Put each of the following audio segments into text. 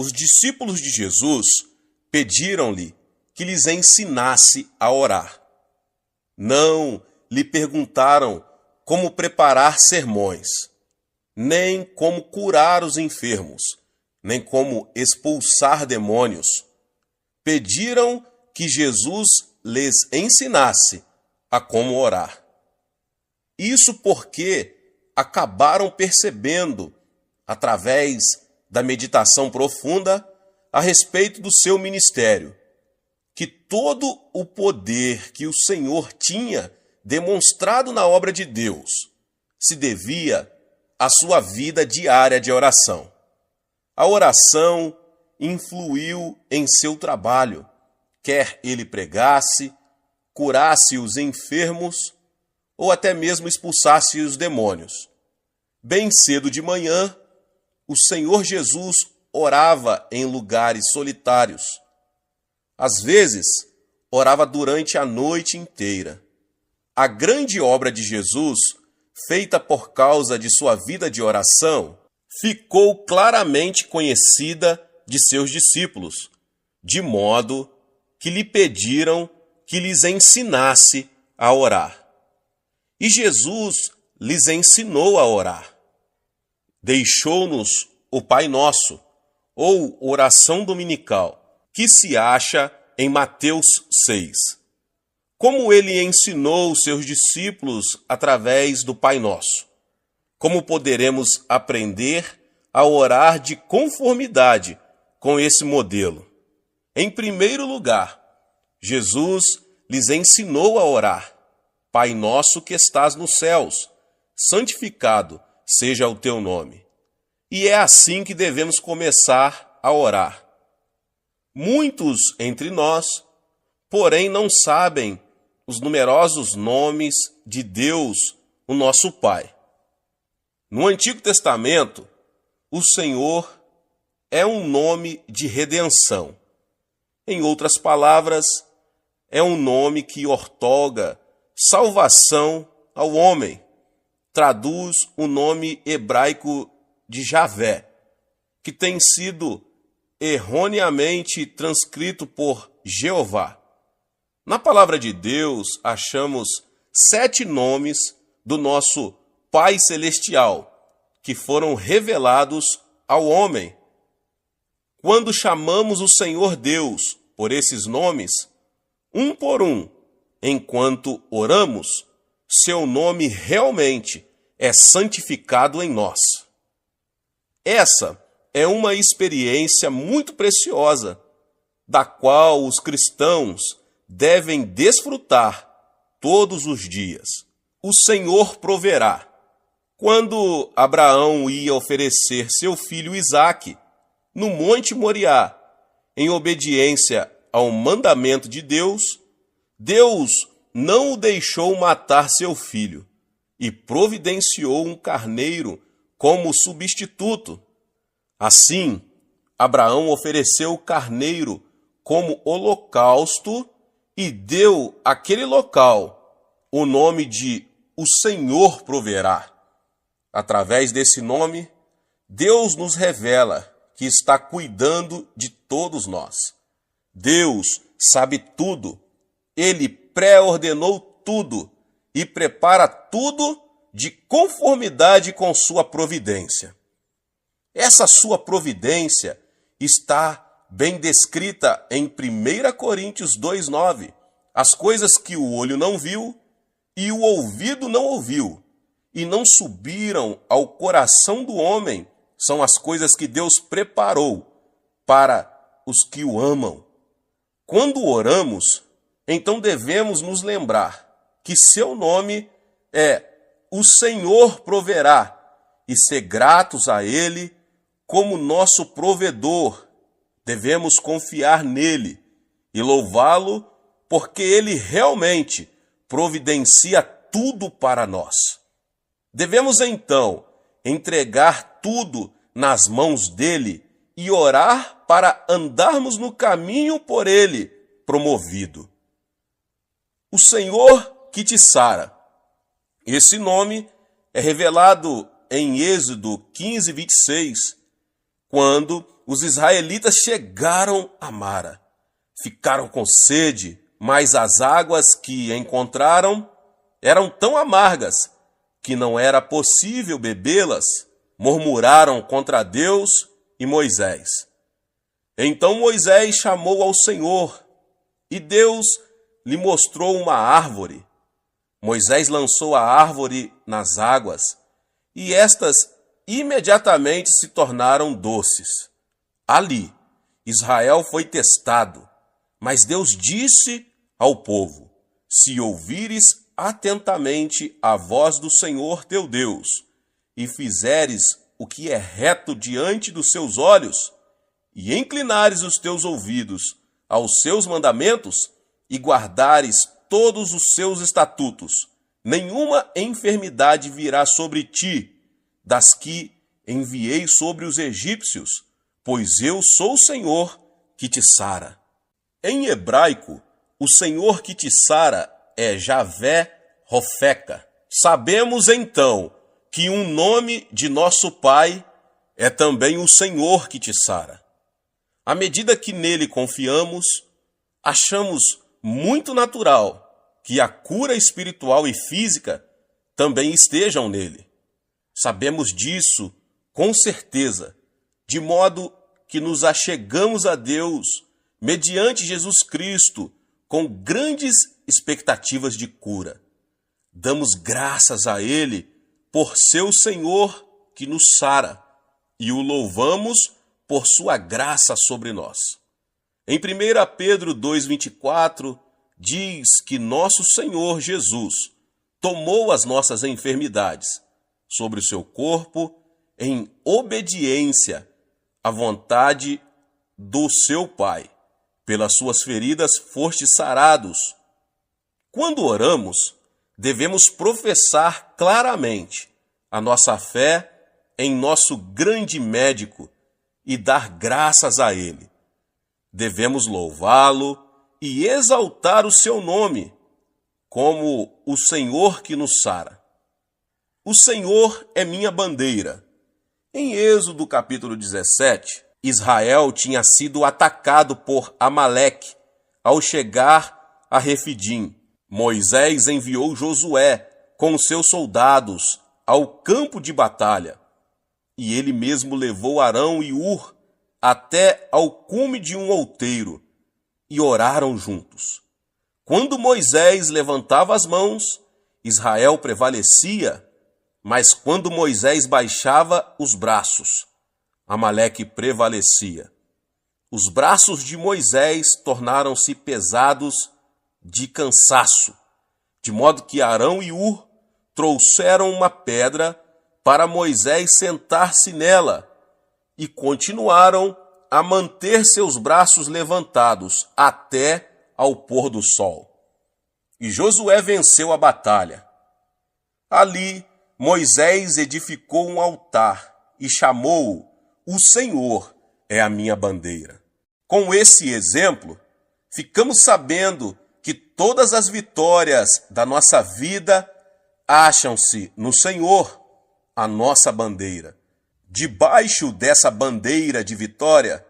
Os discípulos de Jesus pediram-lhe que lhes ensinasse a orar. Não lhe perguntaram como preparar sermões, nem como curar os enfermos, nem como expulsar demônios. Pediram que Jesus lhes ensinasse a como orar. Isso porque acabaram percebendo, através da meditação profunda a respeito do seu ministério, que todo o poder que o Senhor tinha demonstrado na obra de Deus se devia à sua vida diária de oração. A oração influiu em seu trabalho, quer ele pregasse, curasse os enfermos ou até mesmo expulsasse os demônios. Bem cedo de manhã, o Senhor Jesus orava em lugares solitários. Às vezes, orava durante a noite inteira. A grande obra de Jesus, feita por causa de sua vida de oração, ficou claramente conhecida de seus discípulos, de modo que lhe pediram que lhes ensinasse a orar. E Jesus lhes ensinou a orar. Deixou-nos o Pai Nosso, ou oração dominical, que se acha em Mateus 6. Como ele ensinou os seus discípulos através do Pai Nosso? Como poderemos aprender a orar de conformidade com esse modelo? Em primeiro lugar, Jesus lhes ensinou a orar. Pai nosso que estás nos céus, santificado seja o teu nome. E é assim que devemos começar a orar. Muitos entre nós, porém, não sabem os numerosos nomes de Deus, o nosso Pai. No Antigo Testamento, o Senhor é um nome de redenção. Em outras palavras, é um nome que outorga salvação ao homem. Traduz o nome hebraico de Javé, que tem sido erroneamente transcrito por Jeová. Na palavra de Deus, achamos 7 nomes do nosso Pai Celestial, que foram revelados ao homem. Quando chamamos o Senhor Deus por esses nomes, um por um, enquanto oramos, seu nome realmente é santificado em nós. Essa é uma experiência muito preciosa, da qual os cristãos devem desfrutar todos os dias. O Senhor proverá. Quando Abraão ia oferecer seu filho Isaque no Monte Moriá, em obediência ao mandamento de Deus, Deus não o deixou matar seu filho e providenciou um carneiro como substituto. Assim, Abraão ofereceu o carneiro como holocausto e deu àquele local o nome de O Senhor Proverá. Através desse nome, Deus nos revela que está cuidando de todos nós. Deus sabe tudo, Ele pré-ordenou tudo e prepara tudo de conformidade com sua providência. Essa sua providência está bem descrita em 1 Coríntios 2,9. As coisas que o olho não viu e o ouvido não ouviu e não subiram ao coração do homem são as coisas que Deus preparou para os que o amam. Quando oramos, então devemos nos lembrar que seu nome é O Senhor Proverá e ser gratos a Ele como nosso provedor. Devemos confiar nele e louvá-lo porque Ele realmente providencia tudo para nós. Devemos então entregar tudo nas mãos dele e orar para andarmos no caminho por ele promovido. O Senhor que te sara. Esse nome é revelado em Êxodo 15, 26, Quando os israelitas chegaram a Mara, ficaram com sede, mas as águas que encontraram eram tão amargas que não era possível bebê-las. Murmuraram contra Deus e Moisés. Então Moisés chamou ao Senhor, e Deus lhe mostrou uma árvore. Moisés lançou a árvore nas águas, e estas imediatamente se tornaram doces. Ali, Israel foi testado, mas Deus disse ao povo: se ouvires atentamente a voz do Senhor teu Deus, e fizeres o que é reto diante dos seus olhos, e inclinares os teus ouvidos aos seus mandamentos, e guardares todos os seus estatutos, nenhuma enfermidade virá sobre ti, das que enviei sobre os egípcios, pois eu sou o Senhor que te sara. Em hebraico, o Senhor que te sara é Javé Rofeca. Sabemos então que um nome de nosso Pai é também o Senhor que te sara. À medida que nele confiamos, achamos muito natural que a cura espiritual e física também estejam nele. Sabemos disso com certeza, de modo que nos achegamos a Deus mediante Jesus Cristo com grandes expectativas de cura. Damos graças a Ele por ser o Senhor que nos sara e o louvamos por sua graça sobre nós. Em 1 Pedro 2,24, diz que nosso Senhor Jesus tomou as nossas enfermidades sobre o seu corpo em obediência à vontade do seu Pai. Pelas suas feridas fostes sarados. Quando oramos, devemos professar claramente a nossa fé em nosso grande médico e dar graças a Ele. Devemos louvá-lo e exaltar o seu nome como o Senhor que nos sara. O Senhor é minha bandeira. Em Êxodo capítulo 17, Israel tinha sido atacado por Amaleque ao chegar a Refidim. Moisés enviou Josué com seus soldados ao campo de batalha, e ele mesmo levou Arão e Ur até ao cume de um outeiro, e oraram juntos. Quando Moisés levantava as mãos, Israel prevalecia, mas quando Moisés baixava os braços, Amaleque prevalecia. Os braços de Moisés tornaram-se pesados de cansaço, de modo que Arão e Ur trouxeram uma pedra para Moisés sentar-se nela e continuaram a manter seus braços levantados até ao pôr do sol. E Josué venceu a batalha. Ali, Moisés edificou um altar e chamou-o: O Senhor é a minha bandeira. Com esse exemplo, ficamos sabendo que todas as vitórias da nossa vida acham-se no Senhor, a nossa bandeira. Debaixo dessa bandeira de vitória,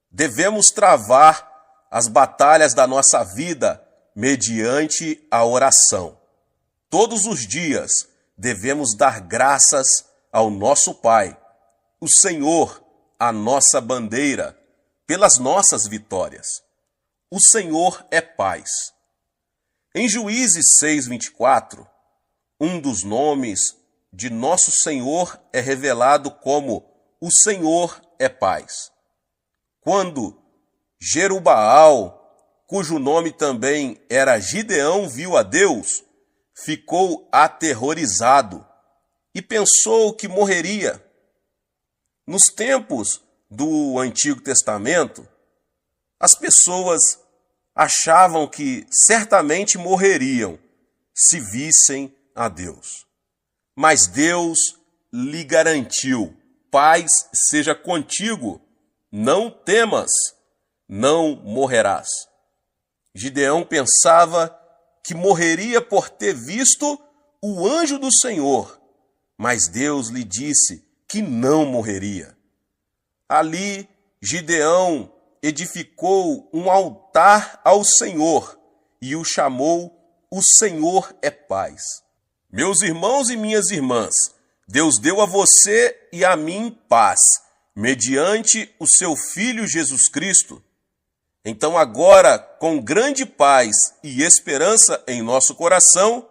devemos travar as batalhas da nossa vida mediante a oração. Todos os dias devemos dar graças ao nosso Pai, o Senhor, a nossa bandeira, pelas nossas vitórias. O Senhor é paz. Em Juízes 6:24, um dos nomes de nosso Senhor é revelado como o Senhor é paz. Quando Jerubaal, cujo nome também era Gideão, viu a Deus, ficou aterrorizado e pensou que morreria. Nos tempos do Antigo Testamento, as pessoas achavam que certamente morreriam se vissem a Deus. Mas Deus lhe garantiu: paz seja contigo, não temas, não morrerás. Gideão pensava que morreria por ter visto o anjo do Senhor, mas Deus lhe disse que não morreria. Ali, Gideão edificou um altar ao Senhor e o chamou "O Senhor é Paz". Meus irmãos e minhas irmãs, Deus deu a você e a mim paz, mediante o seu Filho Jesus Cristo. Então agora, com grande paz e esperança em nosso coração,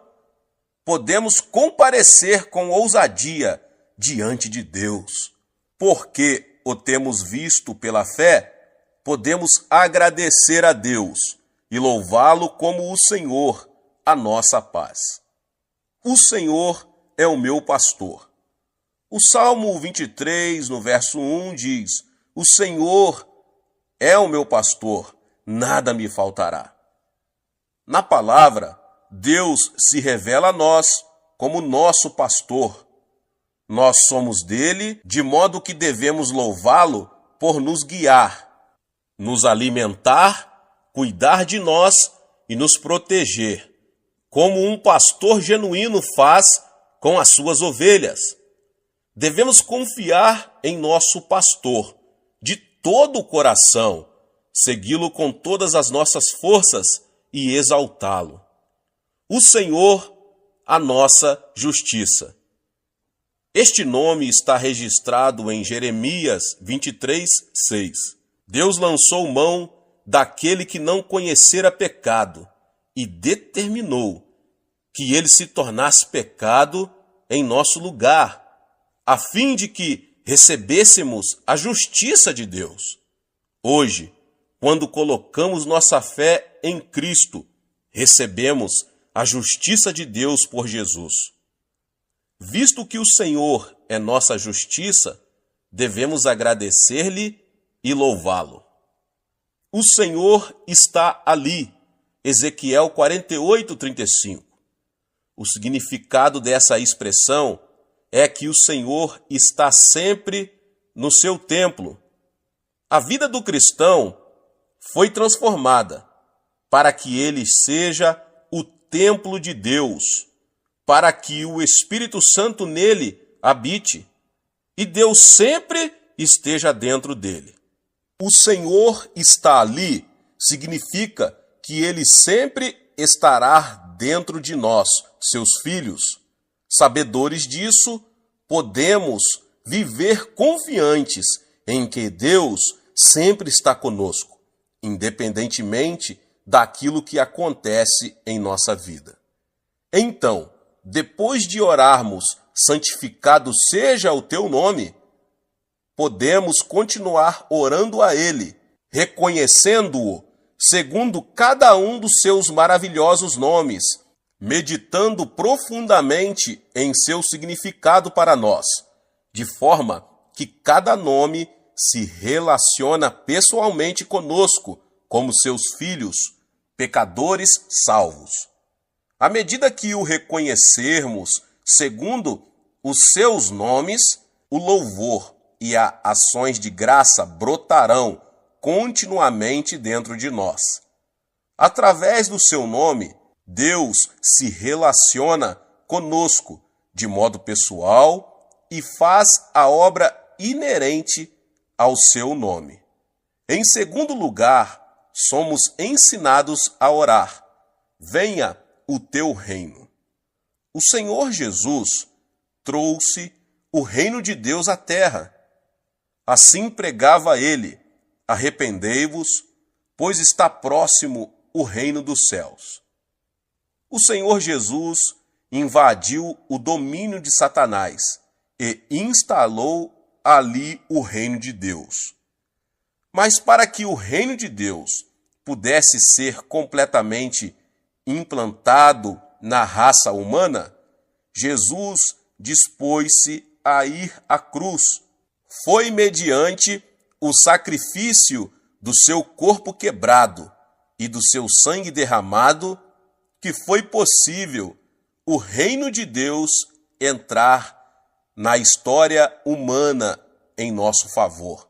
podemos comparecer com ousadia diante de Deus. Porque o temos visto pela fé, podemos agradecer a Deus e louvá-lo como o Senhor, a nossa paz. O Senhor é o meu pastor. O Salmo 23, no verso 1, diz: "O Senhor é o meu pastor, nada me faltará". Na palavra, Deus se revela a nós como nosso pastor. Nós somos dele, de modo que devemos louvá-lo por nos guiar, nos alimentar, cuidar de nós e nos proteger, como um pastor genuíno faz com as suas ovelhas. Devemos confiar em nosso pastor de todo o coração, segui-lo com todas as nossas forças e exaltá-lo. O Senhor, a nossa justiça. Este nome está registrado em Jeremias 23, 6. Deus lançou mão daquele que não conhecera pecado e determinou que ele se tornasse pecado em nosso lugar, a fim de que recebêssemos a justiça de Deus. Hoje, quando colocamos nossa fé em Cristo, recebemos a justiça de Deus por Jesus. Visto que o Senhor é nossa justiça, devemos agradecer-lhe e louvá-lo. O Senhor está ali. Ezequiel 48, 35. O significado dessa expressão é que o Senhor está sempre no seu templo. A vida do cristão foi transformada para que ele seja o templo de Deus, para que o Espírito Santo nele habite e Deus sempre esteja dentro dele. O Senhor está ali significa que ele sempre estará dentro de nós, seus filhos. Sabedores disso, podemos viver confiantes em que Deus sempre está conosco, independentemente daquilo que acontece em nossa vida. Então, depois de orarmos, santificado seja o teu nome, podemos continuar orando a Ele, reconhecendo-o segundo cada um dos seus maravilhosos nomes, meditando profundamente em seu significado para nós, de forma que cada nome se relaciona pessoalmente conosco como seus filhos, pecadores salvos. À medida que o reconhecermos segundo os seus nomes, o louvor e as ações de graça brotarão continuamente dentro de nós. Através do seu nome, Deus se relaciona conosco de modo pessoal e faz a obra inerente ao seu nome. Em segundo lugar, somos ensinados a orar: venha o teu reino. O Senhor Jesus trouxe o reino de Deus à terra. Assim pregava ele: arrependei-vos, pois está próximo o reino dos céus. O Senhor Jesus invadiu o domínio de Satanás e instalou ali o reino de Deus. Mas para que o reino de Deus pudesse ser completamente implantado na raça humana, Jesus dispôs-se a ir à cruz. Foi mediante o sacrifício do seu corpo quebrado e do seu sangue derramado que foi possível o reino de Deus entrar na história humana em nosso favor,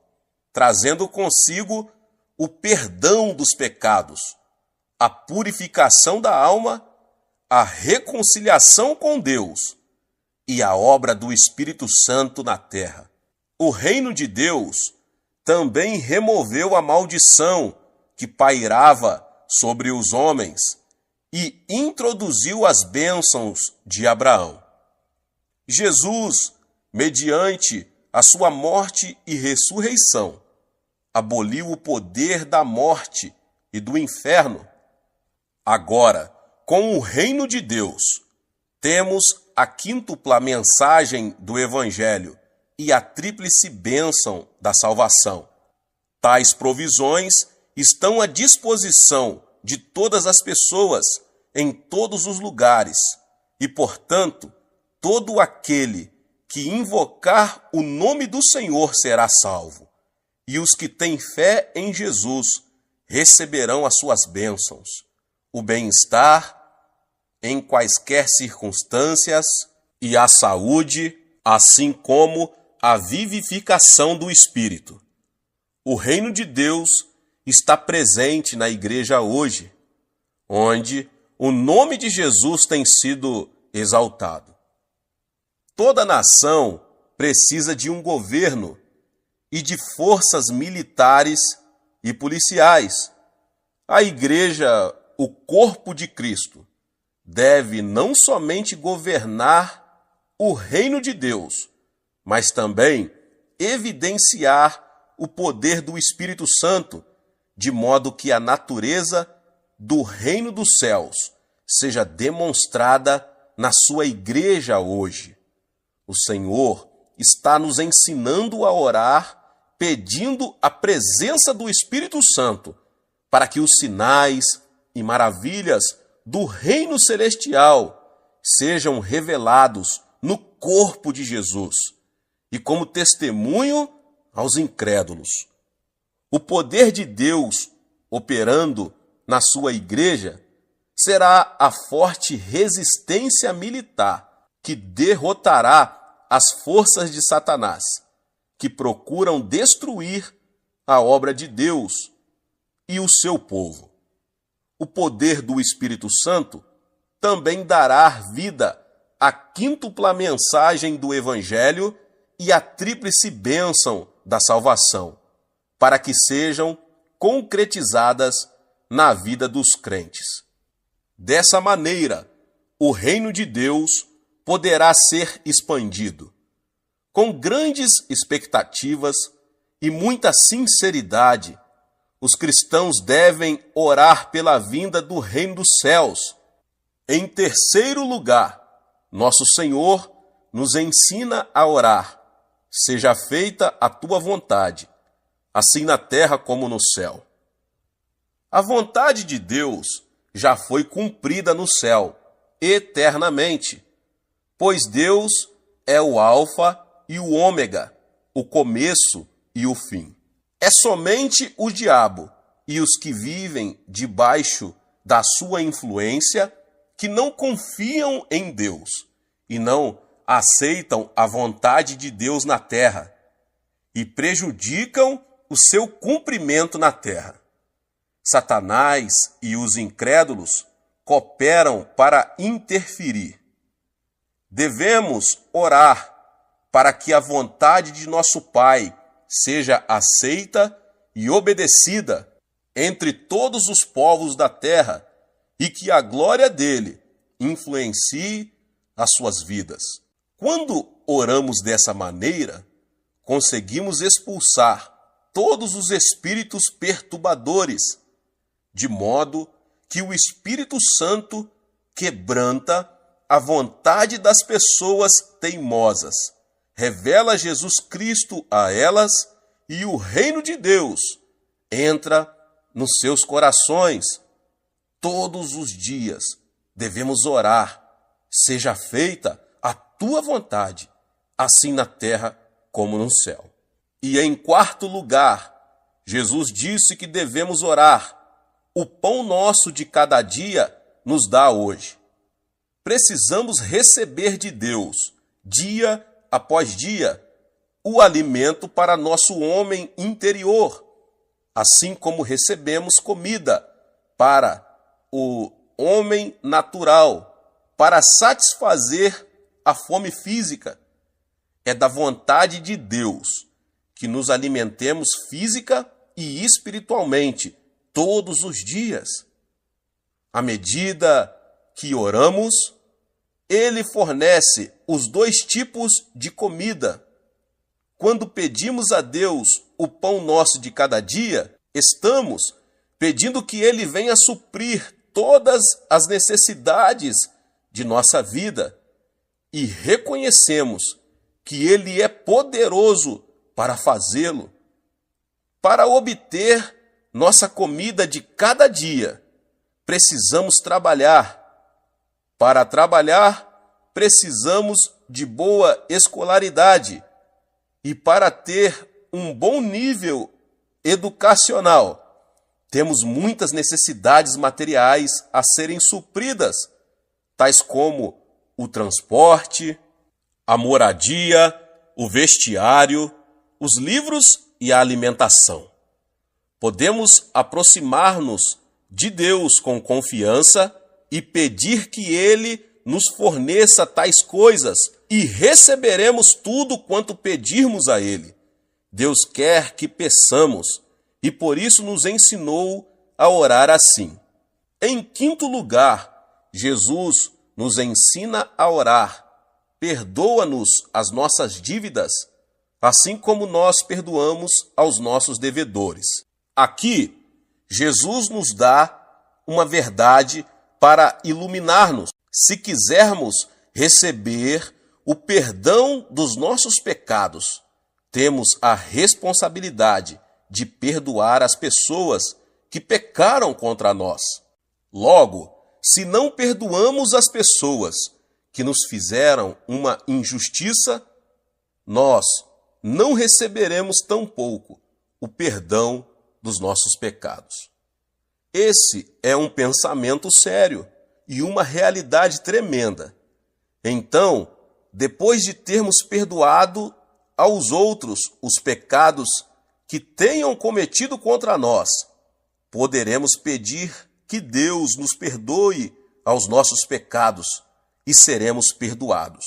trazendo consigo o perdão dos pecados, a purificação da alma, a reconciliação com Deus e a obra do Espírito Santo na terra. O reino de Deus também removeu a maldição que pairava sobre os homens e introduziu as bênçãos de Abraão. Jesus, mediante a sua morte e ressurreição, aboliu o poder da morte e do inferno. Agora, com o reino de Deus, temos a quíntupla mensagem do Evangelho e a tríplice bênção da salvação. Tais provisões estão à disposição de todas as pessoas, em todos os lugares, e, portanto, todo aquele que invocar o nome do Senhor será salvo, e os que têm fé em Jesus receberão as suas bênçãos, o bem-estar em quaisquer circunstâncias e a saúde, assim como a vivificação do Espírito. O reino de Deus está presente na igreja hoje, onde o nome de Jesus tem sido exaltado. Toda nação precisa de um governo e de forças militares e policiais. A igreja, o corpo de Cristo, deve não somente governar o reino de Deus, mas também evidenciar o poder do Espírito Santo, de modo que a natureza do reino dos céus seja demonstrada na sua igreja hoje. O Senhor está nos ensinando a orar, pedindo a presença do Espírito Santo, para que os sinais e maravilhas do reino celestial sejam revelados no corpo de Jesus e como testemunho aos incrédulos. O poder de Deus operando na sua igreja será a forte resistência militar que derrotará as forças de Satanás, que procuram destruir a obra de Deus e o seu povo. O poder do Espírito Santo também dará vida à quíntupla mensagem do Evangelho e à tríplice bênção da salvação, para que sejam concretizadas na vida dos crentes. Dessa maneira, o reino de Deus poderá ser expandido. Com grandes expectativas e muita sinceridade, os cristãos devem orar pela vinda do reino dos céus. Em terceiro lugar, nosso Senhor nos ensina a orar: seja feita a tua vontade, assim na terra como no céu. A vontade de Deus já foi cumprida no céu, eternamente, pois Deus é o Alfa e o Ômega, o começo e o fim. É somente o diabo e os que vivem debaixo da sua influência que não confiam em Deus e não aceitam a vontade de Deus na terra e prejudicam o seu cumprimento na terra. Satanás e os incrédulos cooperam para interferir. Devemos orar para que a vontade de nosso Pai seja aceita e obedecida entre todos os povos da terra e que a glória dele influencie as suas vidas. Quando oramos dessa maneira, conseguimos expulsar todos os espíritos perturbadores, de modo que o Espírito Santo quebranta a vontade das pessoas teimosas, revela Jesus Cristo a elas e o reino de Deus entra nos seus corações. Todos os dias devemos orar: seja feita a tua vontade, assim na terra como no céu. E em quarto lugar, Jesus disse que devemos orar: o pão nosso de cada dia nos dá hoje. Precisamos receber de Deus, dia após dia, o alimento para nosso homem interior, assim como recebemos comida para o homem natural, para satisfazer a fome física. É da vontade de Deus que nos alimentemos física e espiritualmente todos os dias. À medida que oramos, Ele fornece os dois tipos de comida. Quando pedimos a Deus o pão nosso de cada dia, estamos pedindo que Ele venha suprir todas as necessidades de nossa vida e reconhecemos que Ele é poderoso para fazê-lo. Para obter nossa comida de cada dia, precisamos trabalhar. Para trabalhar, precisamos de boa escolaridade. E para ter um bom nível educacional, temos muitas necessidades materiais a serem supridas, tais como o transporte, a moradia, o vestiário, os livros e a alimentação. Podemos aproximar-nos de Deus com confiança e pedir que Ele nos forneça tais coisas e receberemos tudo quanto pedirmos a Ele. Deus quer que peçamos e por isso nos ensinou a orar assim. Em quinto lugar, Jesus nos ensina a orar. Perdoa-nos as nossas dívidas, assim como nós perdoamos aos nossos devedores. Aqui, Jesus nos dá uma verdade para iluminar-nos. Se quisermos receber o perdão dos nossos pecados, temos a responsabilidade de perdoar as pessoas que pecaram contra nós. Logo, se não perdoamos as pessoas que nos fizeram uma injustiça, nós não receberemos tampouco o perdão dos nossos pecados. Esse é um pensamento sério e uma realidade tremenda. Então, depois de termos perdoado aos outros os pecados que tenham cometido contra nós, poderemos pedir que Deus nos perdoe aos nossos pecados e seremos perdoados.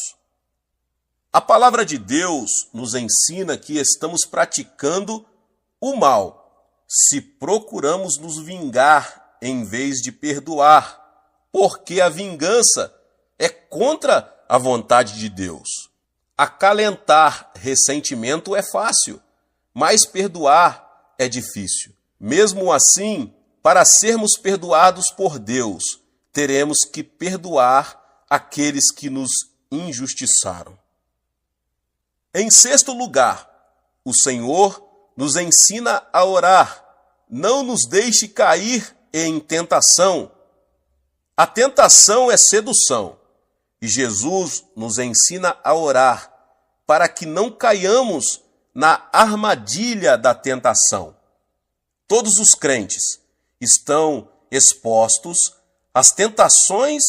A palavra de Deus nos ensina que estamos praticando o mal se procuramos nos vingar em vez de perdoar, porque a vingança é contra a vontade de Deus. Acalentar ressentimento é fácil, mas perdoar é difícil. Mesmo assim, para sermos perdoados por Deus, teremos que perdoar aqueles que nos injustiçaram. Em sexto lugar, o Senhor nos ensina a orar. Não nos deixe cair em tentação. A tentação é sedução, e Jesus nos ensina a orar para que não caiamos na armadilha da tentação. Todos os crentes estão expostos às tentações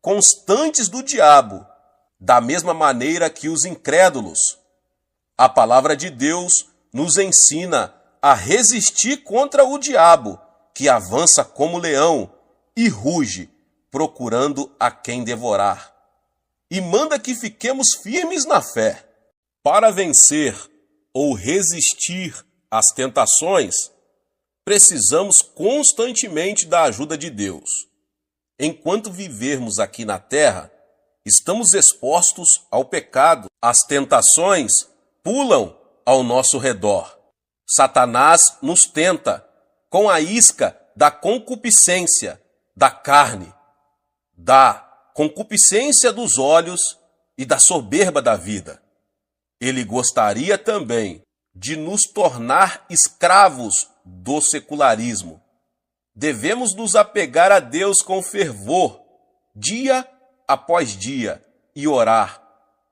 constantes do diabo, da mesma maneira que os incrédulos. A palavra de Deus nos ensina a resistir contra o diabo, que avança como leão e ruge, procurando a quem devorar. E manda que fiquemos firmes na fé. Para vencer ou resistir às tentações, precisamos constantemente da ajuda de Deus. Enquanto vivermos aqui na terra, estamos expostos ao pecado. As tentações pulam ao nosso redor. Satanás nos tenta com a isca da concupiscência da carne, da concupiscência dos olhos e da soberba da vida. Ele gostaria também de nos tornar escravos do secularismo. Devemos nos apegar a Deus com fervor, dia após dia, e orar.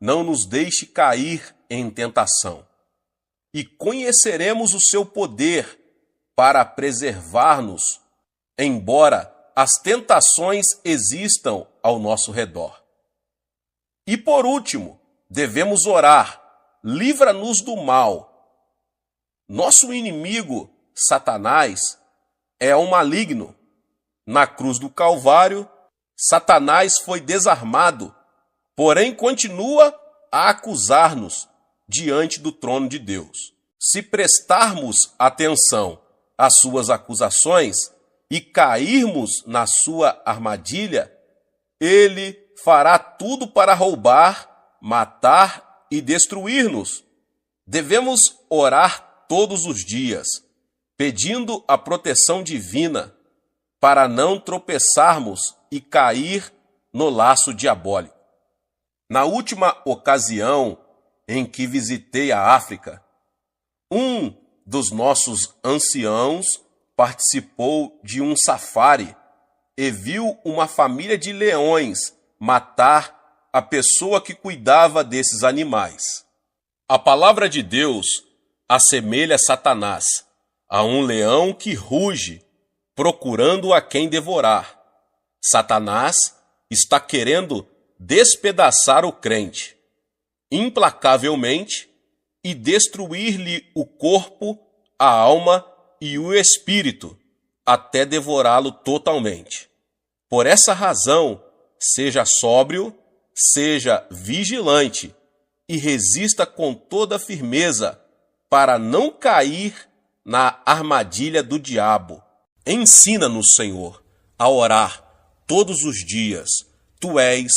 Não nos deixe cair em tentação. E conheceremos o seu poder para preservar-nos, embora as tentações existam ao nosso redor. E por último, devemos orar, livra-nos do mal. Nosso inimigo, Satanás, é um maligno. Na cruz do Calvário, Satanás foi desarmado, porém continua a acusar-nos diante do trono de Deus. Se prestarmos atenção às suas acusações e cairmos na sua armadilha, ele fará tudo para roubar, matar e destruir-nos. Devemos orar todos os dias, pedindo a proteção divina para não tropeçarmos e cair no laço diabólico. Na última ocasião em que visitei a África, um dos nossos anciãos participou de um safari e viu uma família de leões matar a pessoa que cuidava desses animais. A palavra de Deus assemelha Satanás a um leão que ruge, procurando a quem devorar. Satanás está querendo despedaçar o crente, implacavelmente, e destruir-lhe o corpo, a alma e o espírito, até devorá-lo totalmente. Por essa razão, seja sóbrio, seja vigilante e resista com toda firmeza para não cair na armadilha do diabo. Ensina-nos, Senhor, a orar todos os dias. Tu és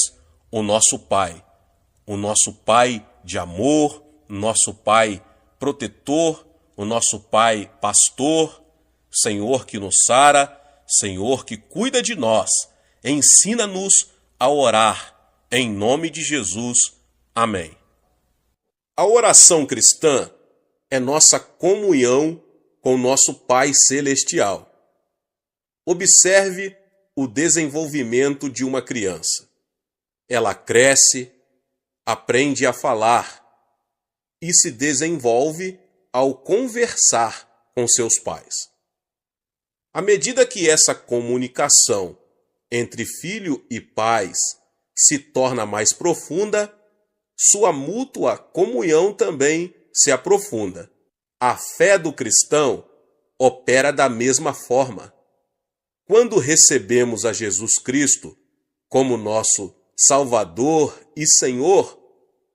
o nosso Pai de amor, nosso Pai protetor, o nosso Pai pastor, Senhor que nos sara, Senhor que cuida de nós. Ensina-nos a orar, em nome de Jesus. Amém. A oração cristã é nossa comunhão com nosso Pai Celestial. Observe o desenvolvimento de uma criança. Ela cresce, aprende a falar e se desenvolve ao conversar com seus pais. À medida que essa comunicação entre filho e pais se torna mais profunda, sua mútua comunhão também se aprofunda. A fé do cristão opera da mesma forma. Quando recebemos a Jesus Cristo como nosso Salvador e Senhor,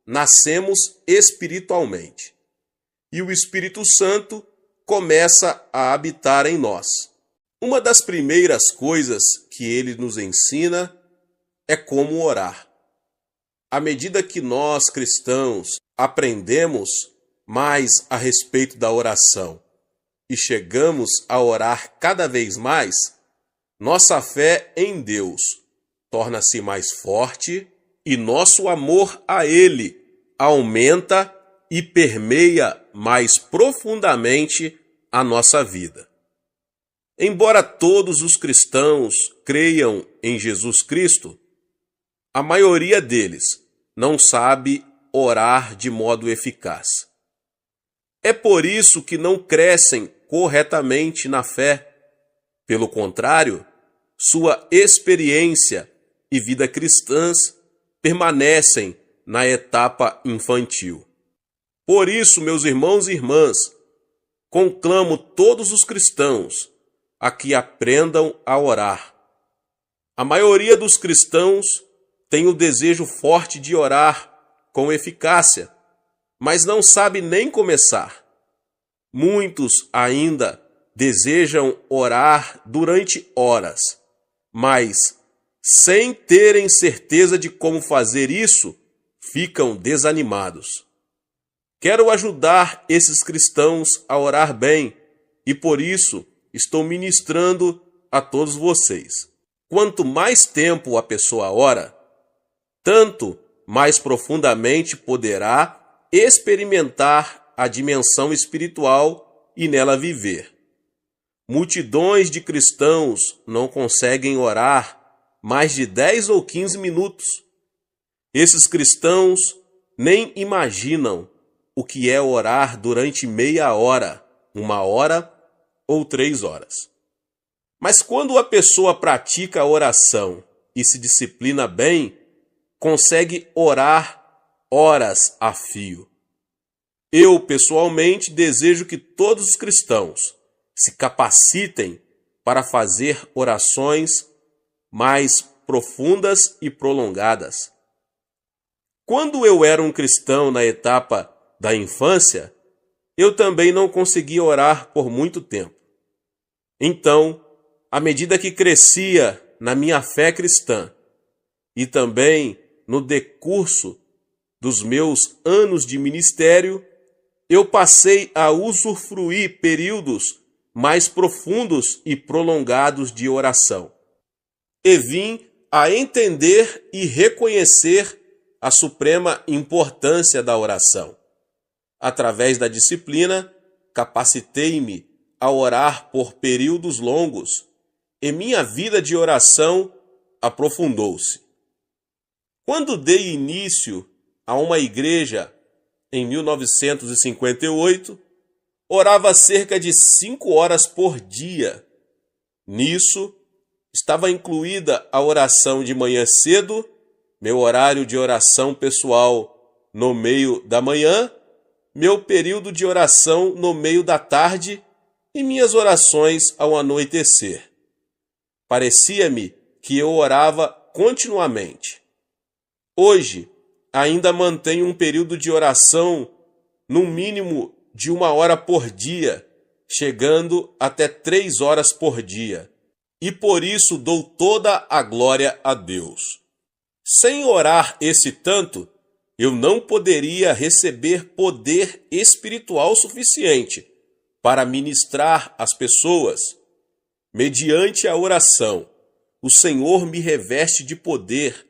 nascemos espiritualmente. E o Espírito Santo começa a habitar em nós. Uma das primeiras coisas que ele nos ensina é como orar. À medida que nós, cristãos, aprendemos mais a respeito da oração e chegamos a orar cada vez mais, nossa fé em Deus torna-se mais forte e nosso amor a Ele aumenta e permeia mais profundamente a nossa vida. Embora todos os cristãos creiam em Jesus Cristo, a maioria deles não sabe orar de modo eficaz. É por isso que não crescem corretamente na fé. Pelo contrário, sua experiência e vida cristãs permanecem na etapa infantil. Por isso, meus irmãos e irmãs, conclamo todos os cristãos a que aprendam a orar. A maioria dos cristãos tem o desejo forte de orar com eficácia, mas não sabe nem começar. Muitos ainda desejam orar durante horas, mas, sem terem certeza de como fazer isso, ficam desanimados. Quero ajudar esses cristãos a orar bem e, por isso, estou ministrando a todos vocês. Quanto mais tempo a pessoa ora, tanto mais profundamente poderá experimentar a dimensão espiritual e nela viver. Multidões de cristãos não conseguem orar mais de 10 ou 15 minutos. Esses cristãos nem imaginam o que é orar durante meia hora, 1 hora ou 3 horas. Mas quando a pessoa pratica a oração e se disciplina bem, consegue orar horas a fio. Eu, pessoalmente, desejo que todos os cristãos se capacitem para fazer orações mais profundas e prolongadas. Quando eu era um cristão na etapa da infância, eu também não consegui orar por muito tempo. Então, à medida que crescia na minha fé cristã e também no decurso dos meus anos de ministério, eu passei a usufruir períodos mais profundos e prolongados de oração. E vim a entender e reconhecer a suprema importância da oração. Através da disciplina, capacitei-me a orar por períodos longos e minha vida de oração aprofundou-se. Quando dei início a uma igreja em 1958, orava cerca de 5 horas por dia. Nisso, estava incluída a oração de manhã cedo, meu horário de oração pessoal no meio da manhã, meu período de oração no meio da tarde e minhas orações ao anoitecer. Parecia-me que eu orava continuamente. Hoje, ainda mantenho um período de oração no mínimo de 1 hora por dia, chegando até 3 horas por dia. E por isso dou toda a glória a Deus. Sem orar esse tanto, eu não poderia receber poder espiritual suficiente para ministrar às pessoas. Mediante a oração, o Senhor me reveste de poder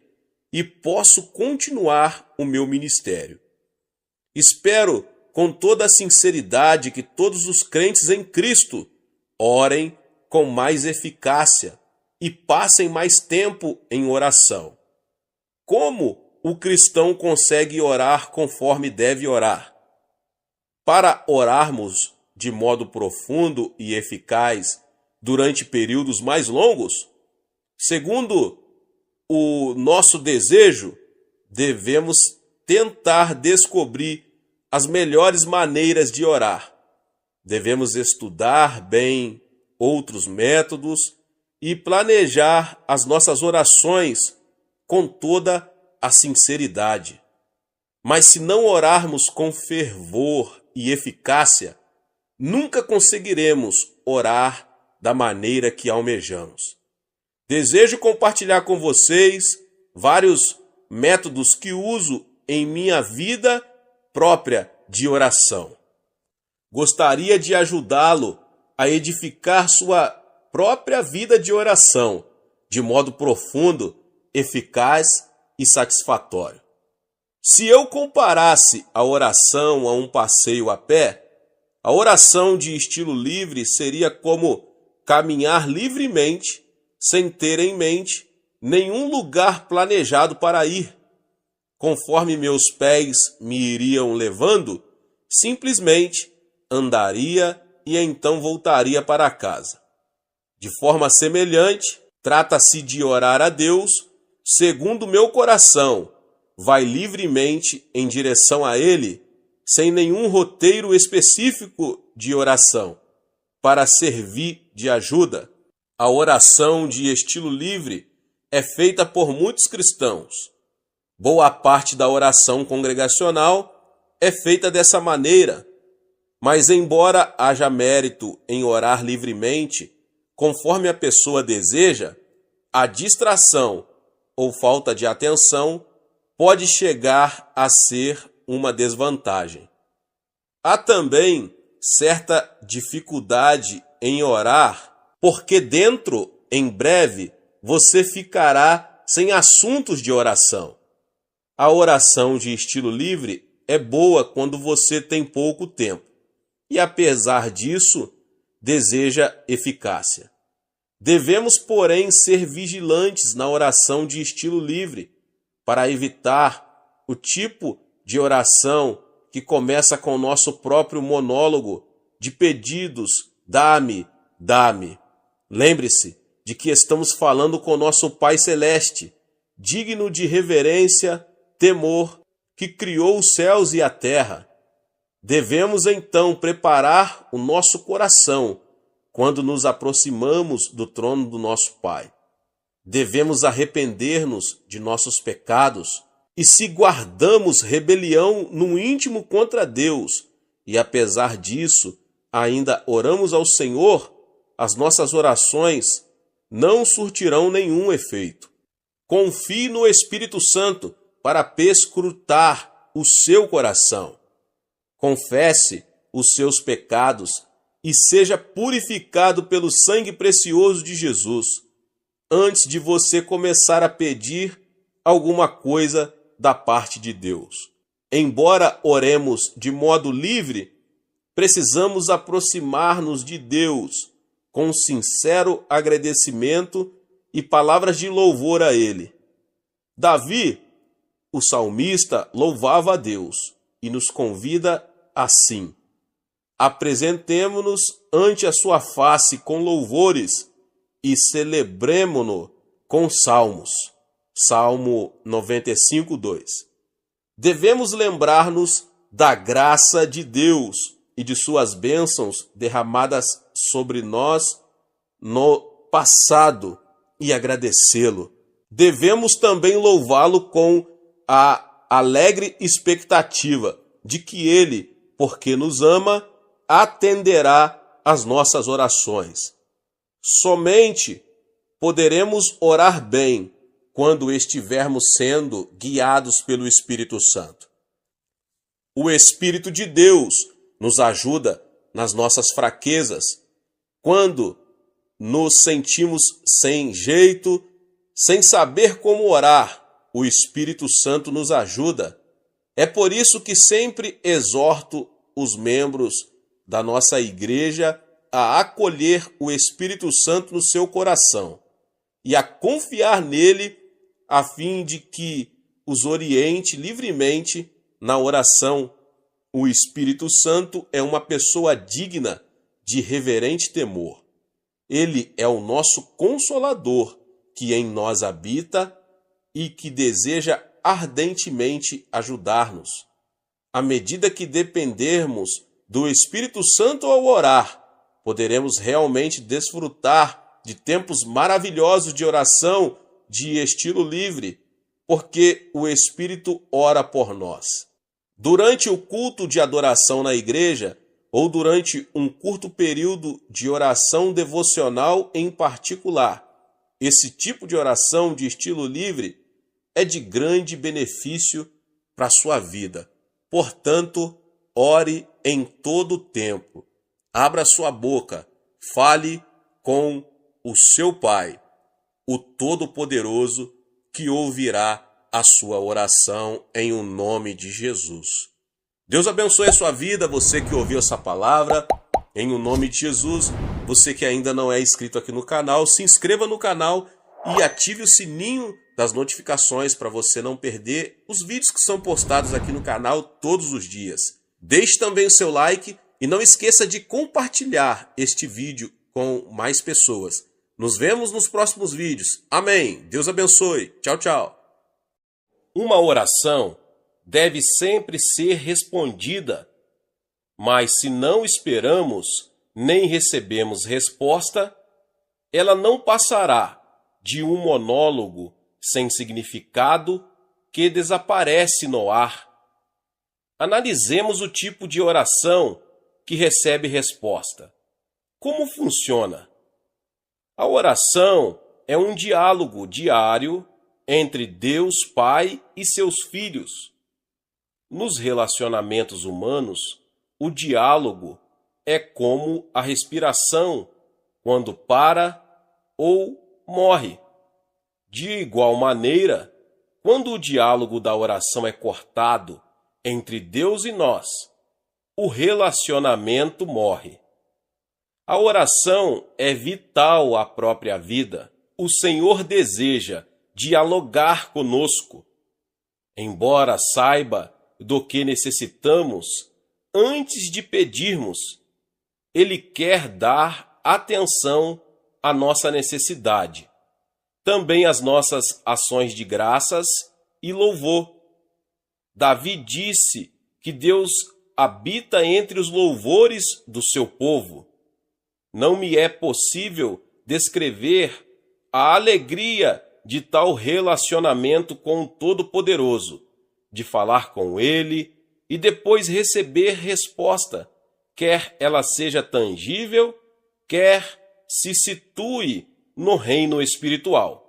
e posso continuar o meu ministério. Espero com toda a sinceridade que todos os crentes em Cristo orem com mais eficácia e passem mais tempo em oração. Como o cristão consegue orar conforme deve orar? Para orarmos de modo profundo e eficaz durante períodos mais longos, segundo o nosso desejo, devemos tentar descobrir as melhores maneiras de orar. Devemos estudar bem outros métodos e planejar as nossas orações com toda a sinceridade. Mas se não orarmos com fervor e eficácia, nunca conseguiremos orar da maneira que almejamos. Desejo compartilhar com vocês vários métodos que uso em minha vida própria de oração. Gostaria de ajudá-lo a edificar sua própria vida de oração de modo profundo, eficaz e satisfatório. Se eu comparasse a oração a um passeio a pé, a oração de estilo livre seria como caminhar livremente, sem ter em mente nenhum lugar planejado para ir. Conforme meus pés me iriam levando, simplesmente andaria e então voltaria para casa. De forma semelhante, trata-se de orar a Deus segundo meu coração, vai livremente em direção a Ele, sem nenhum roteiro específico de oração, para servir de ajuda. A oração de estilo livre é feita por muitos cristãos. Boa parte da oração congregacional é feita dessa maneira, mas embora haja mérito em orar livremente, conforme a pessoa deseja, a distração ou falta de atenção pode chegar a ser uma desvantagem. Há também certa dificuldade em orar, porque em breve, você ficará sem assuntos de oração. A oração de estilo livre é boa quando você tem pouco tempo e, apesar disso, deseja eficácia. Devemos, porém, ser vigilantes na oração de estilo livre para evitar o tipo de oração que começa com o nosso próprio monólogo de pedidos, dá-me, dá-me. Lembre-se de que estamos falando com nosso Pai Celeste, digno de reverência, temor, que criou os céus e a terra. Devemos então preparar o nosso coração quando nos aproximamos do trono do nosso Pai. Devemos arrepender-nos de nossos pecados e, se guardamos rebelião no íntimo contra Deus, e apesar disso, ainda oramos ao Senhor, as nossas orações não surtirão nenhum efeito. Confie no Espírito Santo para perscrutar o seu coração. Confesse os seus pecados e seja purificado pelo sangue precioso de Jesus, antes de você começar a pedir alguma coisa da parte de Deus. Embora oremos de modo livre, precisamos aproximar-nos de Deus com sincero agradecimento e palavras de louvor a Ele. Davi, o salmista, louvava a Deus e nos convida assim: apresentemo-nos ante a sua face com louvores e celebremo-no com salmos. Salmo 95, 2. Devemos lembrar-nos da graça de Deus e de suas bênçãos derramadas sobre nós no passado e agradecê-lo. Devemos também louvá-lo com a alegre expectativa de que Ele, porque nos ama, atenderá às nossas orações. Somente poderemos orar bem quando estivermos sendo guiados pelo Espírito Santo. O Espírito de Deus nos ajuda nas nossas fraquezas, quando nos sentimos sem jeito, sem saber como orar. O Espírito Santo nos ajuda. É por isso que sempre exorto os membros da nossa igreja a acolher o Espírito Santo no seu coração e a confiar nele a fim de que os oriente livremente na oração. O Espírito Santo é uma pessoa digna de reverente temor. Ele é o nosso Consolador, que em nós habita e que deseja ardentemente ajudar-nos. À medida que dependermos do Espírito Santo ao orar, poderemos realmente desfrutar de tempos maravilhosos de oração de estilo livre, porque o Espírito ora por nós. Durante o culto de adoração na igreja, ou durante um curto período de oração devocional em particular, esse tipo de oração de estilo livre é de grande benefício para a sua vida. Portanto, ore em todo o tempo. Abra sua boca, fale com o seu Pai, o Todo-Poderoso, que ouvirá a sua oração em o nome de Jesus. Deus abençoe a sua vida, você que ouviu essa palavra, em o nome de Jesus. Você que ainda não é inscrito aqui no canal, se inscreva no canal e ative o sininho das notificações para você não perder os vídeos que são postados aqui no canal todos os dias. Deixe também o seu like e não esqueça de compartilhar este vídeo com mais pessoas. Nos vemos nos próximos vídeos. Amém. Deus abençoe. Tchau, tchau. Uma oração deve sempre ser respondida, mas se não esperamos nem recebemos resposta, ela não passará de um monólogo sem significado que desaparece no ar. Analisemos o tipo de oração que recebe resposta. Como funciona? A oração é um diálogo diário entre Deus Pai e seus filhos. Nos relacionamentos humanos, o diálogo é como a respiração, quando para ou morre. De igual maneira, quando o diálogo da oração é cortado entre Deus e nós, o relacionamento morre. A oração é vital à própria vida. O Senhor deseja dialogar conosco. Embora saiba do que necessitamos, antes de pedirmos, Ele quer dar atenção à nossa necessidade, também às nossas ações de graças e louvor. Davi disse que Deus habita entre os louvores do seu povo. Não me é possível descrever a alegria de tal relacionamento com o Todo-Poderoso, de falar com Ele e depois receber resposta, quer ela seja tangível, quer se situe no reino espiritual.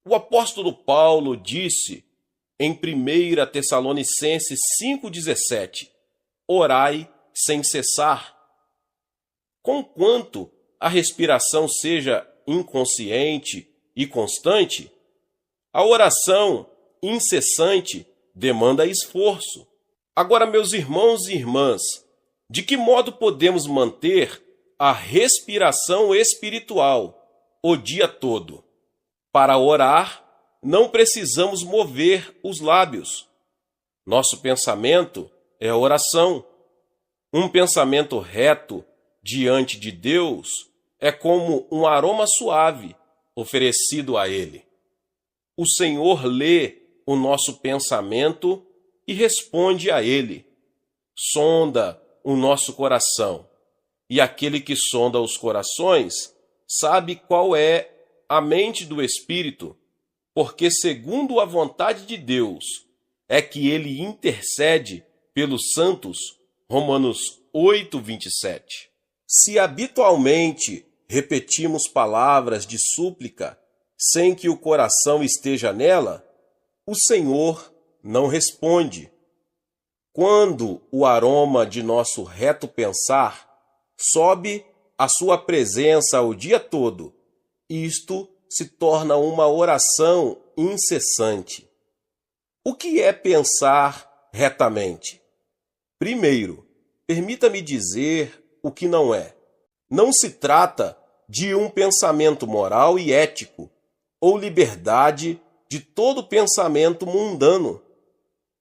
O apóstolo Paulo disse em 1 Tessalonicenses 5,17: orai sem cessar. Conquanto a respiração seja inconsciente e constante, a oração incessante demanda esforço. Agora, meus irmãos e irmãs, de que modo podemos manter a respiração espiritual o dia todo? Para orar, não precisamos mover os lábios. Nosso pensamento é oração. Um pensamento reto diante de Deus é como um aroma suave oferecido a Ele. O Senhor lê o nosso pensamento e responde a Ele. Sonda o nosso coração, e aquele que sonda os corações sabe qual é a mente do Espírito, porque segundo a vontade de Deus é que Ele intercede pelos santos. Romanos 8:27. Se habitualmente repetimos palavras de súplica sem que o coração esteja nela, o Senhor não responde. Quando o aroma de nosso reto pensar sobe à sua presença o dia todo, isto se torna uma oração incessante. O que é pensar retamente? Primeiro, permita-me dizer o que não é. Não se trata de um pensamento moral e ético, ou liberdade de todo pensamento mundano.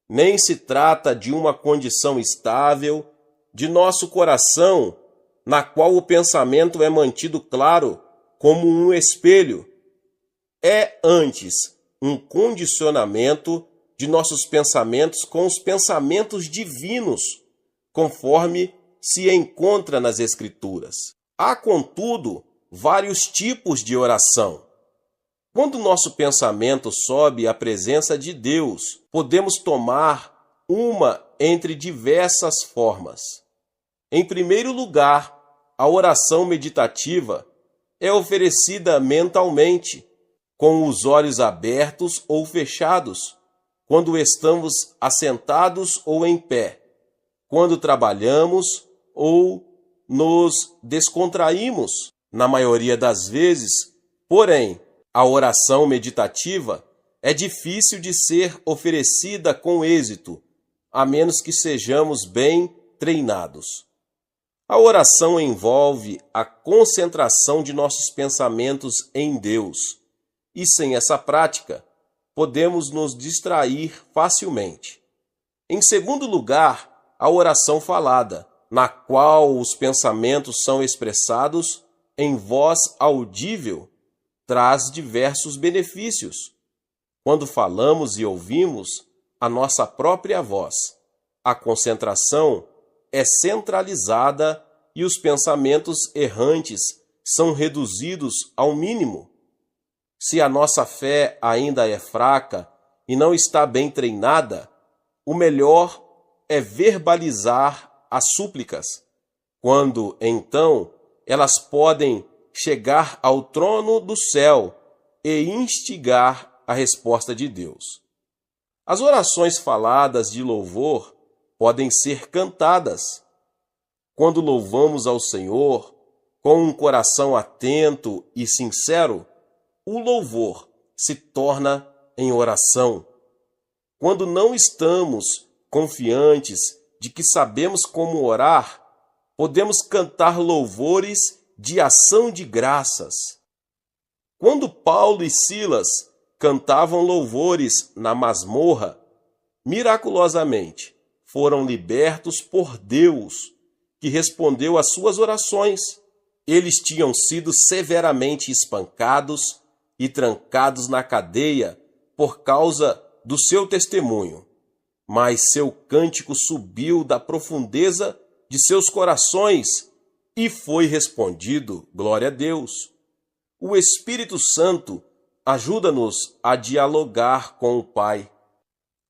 Nem se trata de uma condição estável de nosso coração, na qual o pensamento é mantido claro como um espelho. É antes um condicionamento de nossos pensamentos com os pensamentos divinos, conforme se encontra nas Escrituras. Há, contudo, vários tipos de oração. Quando nosso pensamento sobe à presença de Deus, podemos tomar uma entre diversas formas. Em primeiro lugar, a oração meditativa é oferecida mentalmente, com os olhos abertos ou fechados, quando estamos assentados ou em pé, quando trabalhamos ou nos descontraímos, na maioria das vezes. Porém, a oração meditativa é difícil de ser oferecida com êxito, a menos que sejamos bem treinados. A oração envolve a concentração de nossos pensamentos em Deus, e sem essa prática, podemos nos distrair facilmente. Em segundo lugar, a oração falada, na qual os pensamentos são expressados em voz audível, traz diversos benefícios. Quando falamos e ouvimos a nossa própria voz, a concentração é centralizada e os pensamentos errantes são reduzidos ao mínimo. Se a nossa fé ainda é fraca e não está bem treinada, o melhor é verbalizar as súplicas, quando, então, elas podem chegar ao trono do céu e instigar a resposta de Deus. As orações faladas de louvor podem ser cantadas. Quando louvamos ao Senhor com um coração atento e sincero, o louvor se torna em oração. Quando não estamos confiantes de que sabemos como orar, podemos cantar louvores de ação de graças. Quando Paulo e Silas cantavam louvores na masmorra, miraculosamente foram libertos por Deus, que respondeu às suas orações. Eles tinham sido severamente espancados e trancados na cadeia por causa do seu testemunho, mas seu cântico subiu da profundeza de seus corações e foi respondido, glória a Deus. O Espírito Santo ajuda-nos a dialogar com o Pai.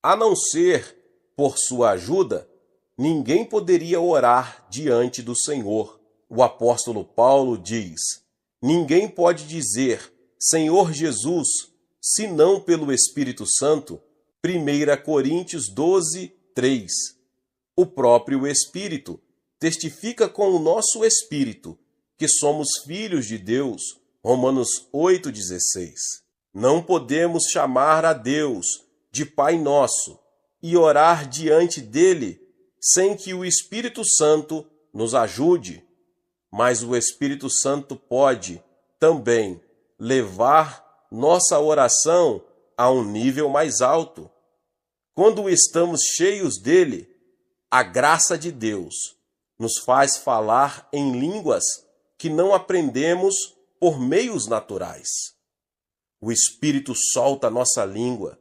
A não ser por sua ajuda, ninguém poderia orar diante do Senhor. O apóstolo Paulo diz: ninguém pode dizer Senhor Jesus, senão pelo Espírito Santo. 1 Coríntios 12, 3. O próprio Espírito testifica com o nosso espírito que somos filhos de Deus. Romanos 8,16. Não podemos chamar a Deus de Pai Nosso e orar diante dele sem que o Espírito Santo nos ajude. Mas o Espírito Santo pode também levar nossa oração a um nível mais alto. Quando estamos cheios dele, a graça de Deus nos faz falar em línguas que não aprendemos por meios naturais. O Espírito solta nossa língua,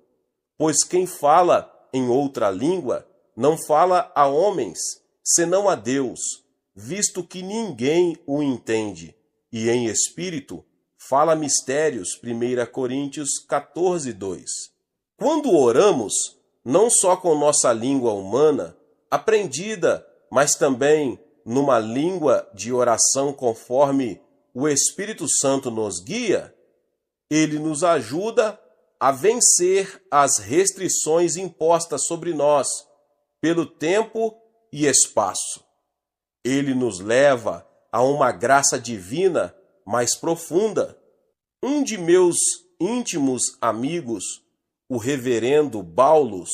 pois quem fala em outra língua não fala a homens, senão a Deus, visto que ninguém o entende, e em espírito fala mistérios. 1 Coríntios 14, 2. Quando oramos, não só com nossa língua humana, aprendida, mas também numa língua de oração conforme o Espírito Santo nos guia, ele nos ajuda a vencer as restrições impostas sobre nós pelo tempo e espaço. Ele nos leva a uma graça divina mais profunda. Um de meus íntimos amigos, o reverendo Baulus,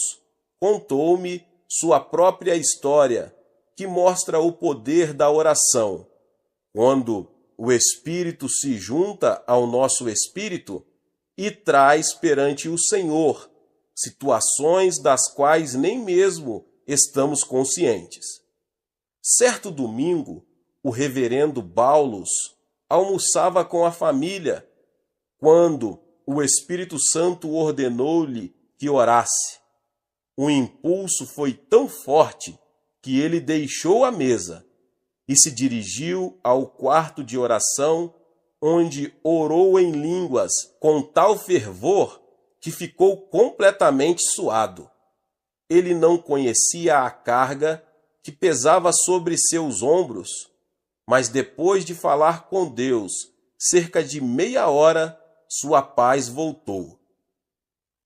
contou-me sua própria história, que mostra o poder da oração. Quando o Espírito se junta ao nosso espírito e traz perante o Senhor situações das quais nem mesmo estamos conscientes. Certo domingo, o reverendo Baulus almoçava com a família, quando o Espírito Santo ordenou-lhe que orasse. O impulso foi tão forte que ele deixou a mesa e se dirigiu ao quarto de oração, onde orou em línguas com tal fervor que ficou completamente suado. Ele não conhecia a carga que pesava sobre seus ombros, mas depois de falar com Deus cerca de meia hora, sua paz voltou.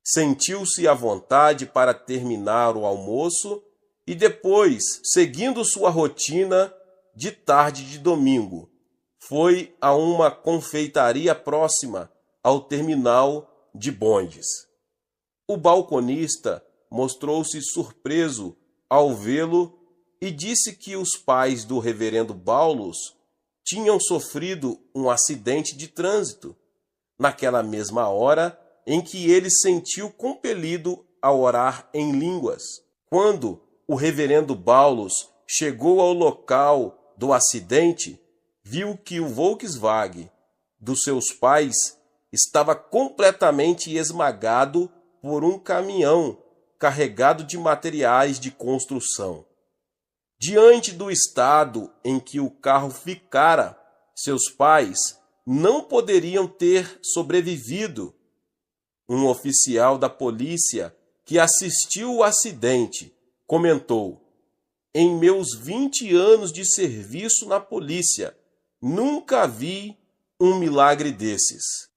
Sentiu-se à vontade para terminar o almoço e depois, seguindo sua rotina de tarde de domingo, foi a uma confeitaria próxima ao terminal de bondes. O balconista mostrou-se surpreso ao vê-lo e disse que os pais do reverendo Baulus tinham sofrido um acidente de trânsito, naquela mesma hora em que ele sentiu compelido a orar em línguas. Quando o reverendo Baulus chegou ao local do acidente, viu que o Volkswagen dos seus pais estava completamente esmagado por um caminhão carregado de materiais de construção. Diante do estado em que o carro ficara, seus pais não poderiam ter sobrevivido. Um oficial da polícia que assistiu o acidente comentou: em meus 20 anos de serviço na polícia, nunca vi um milagre desses.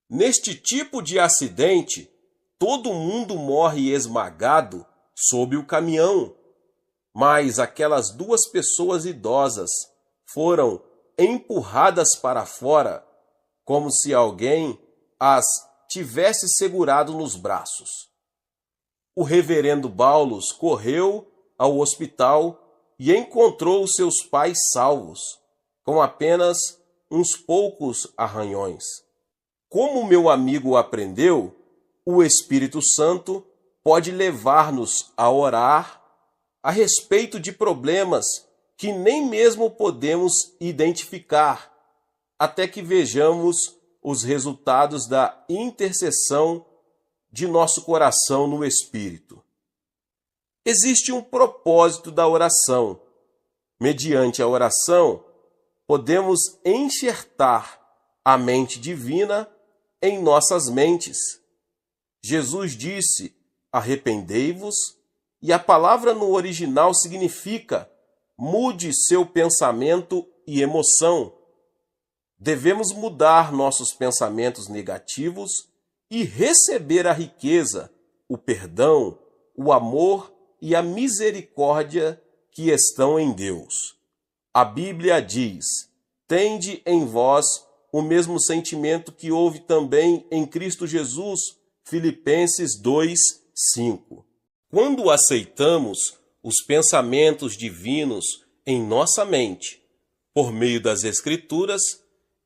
Neste tipo de acidente, todo mundo morre esmagado sob o caminhão, mas aquelas duas pessoas idosas foram empurradas para fora, como se alguém as tivesse segurado nos braços. O reverendo Baulus correu ao hospital e encontrou seus pais salvos, com apenas uns poucos arranhões. Como meu amigo aprendeu, o Espírito Santo pode levar-nos a orar a respeito de problemas que nem mesmo podemos identificar, até que vejamos os resultados da intercessão de nosso coração no Espírito. Existe um propósito da oração. Mediante a oração, podemos enxertar a mente divina em nossas mentes. Jesus disse: arrependei-vos E a palavra no original significa mude seu pensamento e emoção. Devemos mudar nossos pensamentos negativos e receber a riqueza, o perdão, o amor e a misericórdia que estão em Deus. A Bíblia diz: tende em vós o mesmo sentimento que houve também em Cristo Jesus, Filipenses 2:5. Quando aceitamos os pensamentos divinos em nossa mente, por meio das Escrituras,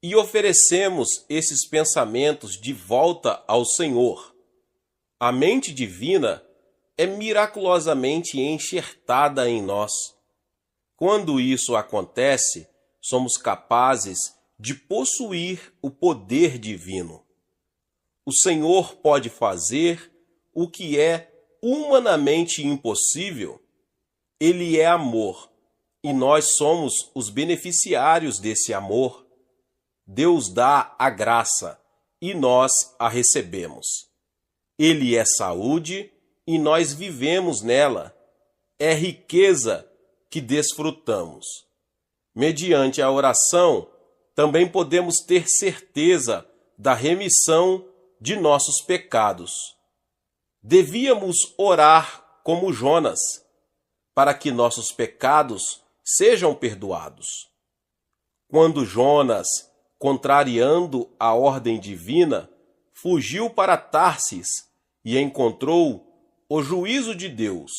e oferecemos esses pensamentos de volta ao Senhor, a mente divina é miraculosamente enxertada em nós. Quando isso acontece, somos capazes de possuir o poder divino. O Senhor pode fazer o que é humanamente impossível. Ele é amor, e nós somos os beneficiários desse amor. Deus dá a graça, e nós a recebemos. Ele é saúde, e nós vivemos nela. É riqueza que desfrutamos. Mediante a oração, também podemos ter certeza da remissão de nossos pecados. Devíamos orar como Jonas, para que nossos pecados sejam perdoados. Quando Jonas, contrariando a ordem divina, fugiu para Tarsis e encontrou o juízo de Deus,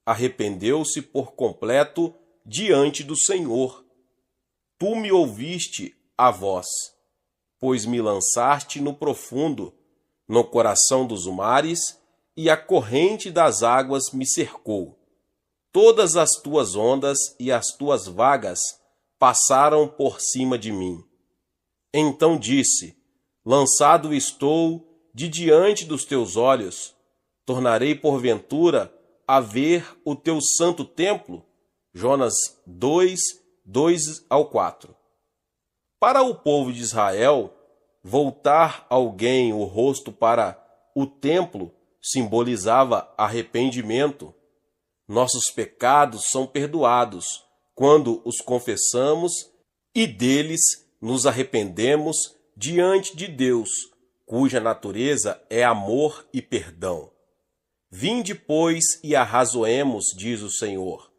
arrependeu-se por completo diante do Senhor. Tu me ouviste a voz, pois me lançaste no profundo, no coração dos mares, e a corrente das águas me cercou. Todas as tuas ondas e as tuas vagas passaram por cima de mim. Então disse: lançado estou de diante dos teus olhos, tornarei porventura a ver o teu santo templo. Jonas 2:2-4. Para o povo de Israel, voltar alguém o rosto para o templo simbolizava arrependimento. Nossos pecados são perdoados quando os confessamos e deles nos arrependemos diante de Deus, cuja natureza é amor e perdão. Vinde, pois, e arrazoemos, diz o Senhor,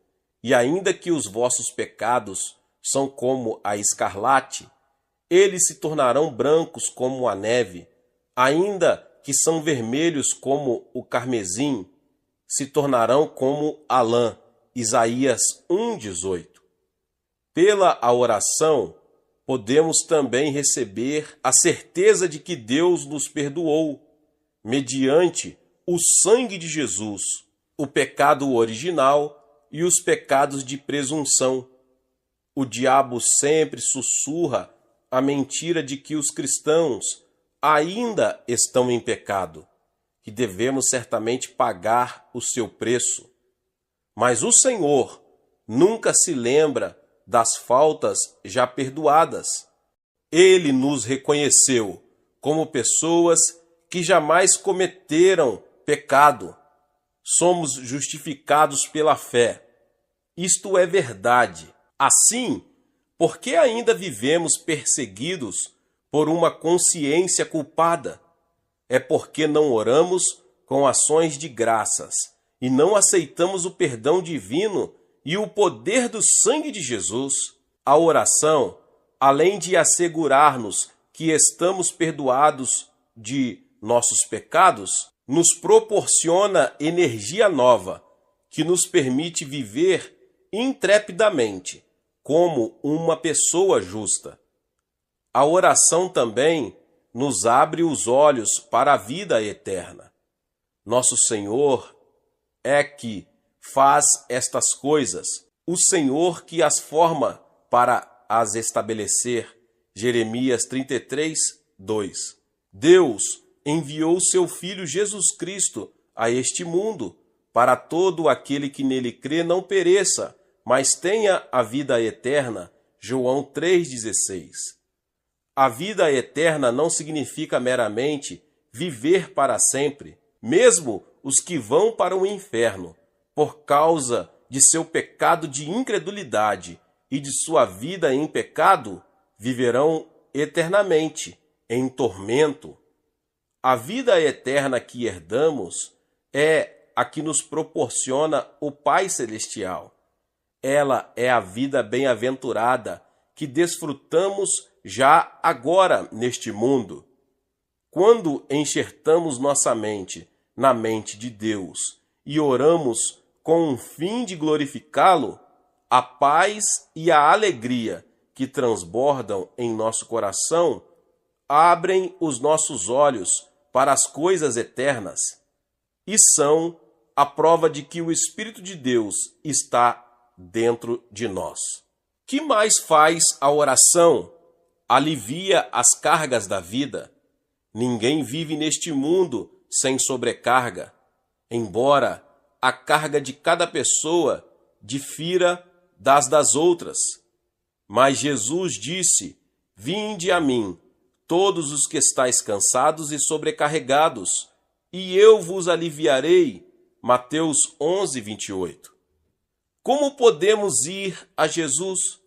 e ainda que os vossos pecados são como a escarlate, eles se tornarão brancos como a neve, ainda que são vermelhos como o carmesim, se tornarão como a lã. Isaías 1:18. Pela a oração, podemos também receber a certeza de que Deus nos perdoou, mediante o sangue de Jesus, o pecado original e os pecados de presunção. O diabo sempre sussurra a mentira de que os cristãos ainda estão em pecado, que devemos certamente pagar o seu preço. Mas o Senhor nunca se lembra das faltas já perdoadas. Ele nos reconheceu como pessoas que jamais cometeram pecado. Somos justificados pela fé. Isto é verdade. Assim, por que ainda vivemos perseguidos por uma consciência culpada? É porque não oramos com ações de graças e não aceitamos o perdão divino e o poder do sangue de Jesus. A oração, além de assegurar-nos que estamos perdoados de nossos pecados, nos proporciona energia nova, que nos permite viver intrepidamente, como uma pessoa justa. A oração também nos abre os olhos para a vida eterna. Nosso Senhor é que faz estas coisas, o Senhor que as forma para as estabelecer. Jeremias 33:2. Deus enviou seu Filho Jesus Cristo a este mundo, para todo aquele que nele crê não pereça, mas tenha a vida eterna. João 3,16. A vida eterna não significa meramente viver para sempre. Mesmo os que vão para o inferno por causa de seu pecado de incredulidade e de sua vida em pecado, viverão eternamente em tormento. A vida eterna que herdamos é a que nos proporciona o Pai Celestial. Ela é a vida bem-aventurada que desfrutamos já agora neste mundo. Quando enxertamos nossa mente na mente de Deus e oramos com o fim de glorificá-lo, a paz e a alegria que transbordam em nosso coração abrem os nossos olhos para as coisas eternas e são a prova de que o Espírito de Deus está dentro de nós. Que mais faz a oração? Alivia as cargas da vida. Ninguém vive neste mundo sem sobrecarga, embora a carga de cada pessoa difira das outras. Mas Jesus disse: "Vinde a mim, todos os que estáis cansados e sobrecarregados, e eu vos aliviarei." Mateus 11, 28. Como podemos ir a Jesus?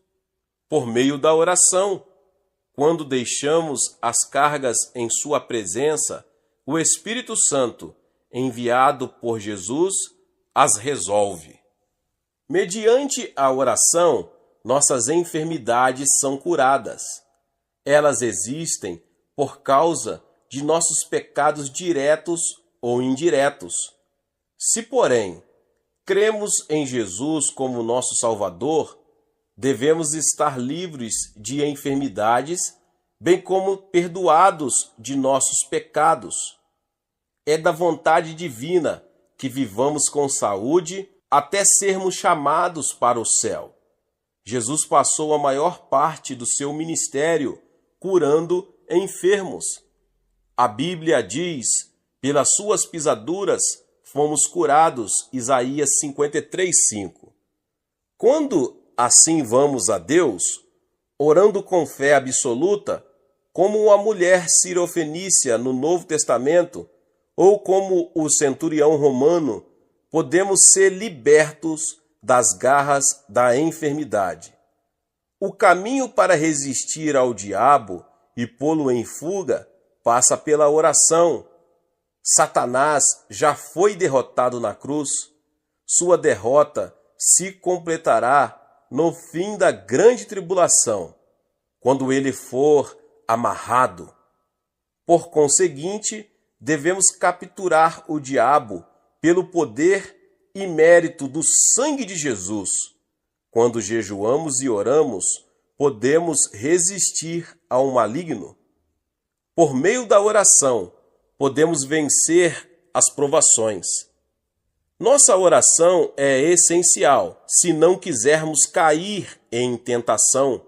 Por meio da oração. Quando deixamos as cargas em sua presença, o Espírito Santo, enviado por Jesus, as resolve. Mediante a oração, nossas enfermidades são curadas. Elas existem por causa de nossos pecados diretos ou indiretos. Se, porém, cremos em Jesus como nosso Salvador, devemos estar livres de enfermidades, bem como perdoados de nossos pecados. É da vontade divina que vivamos com saúde até sermos chamados para o céu. Jesus passou a maior parte do seu ministério curando enfermos. A Bíblia diz: "Pelas suas pisaduras fomos curados." Isaías 53:5. Quando assim vamos a Deus, orando com fé absoluta, como a mulher cirofenícia no Novo Testamento, ou como o centurião romano, podemos ser libertos das garras da enfermidade. O caminho para resistir ao diabo e pô-lo em fuga passa pela oração. Satanás já foi derrotado na cruz. Sua derrota se completará no fim da grande tribulação, quando ele for amarrado. Por conseguinte, devemos capturar o diabo pelo poder e mérito do sangue de Jesus. Quando jejuamos e oramos, podemos resistir ao maligno. Por meio da oração, podemos vencer as provações. Nossa oração é essencial se não quisermos cair em tentação.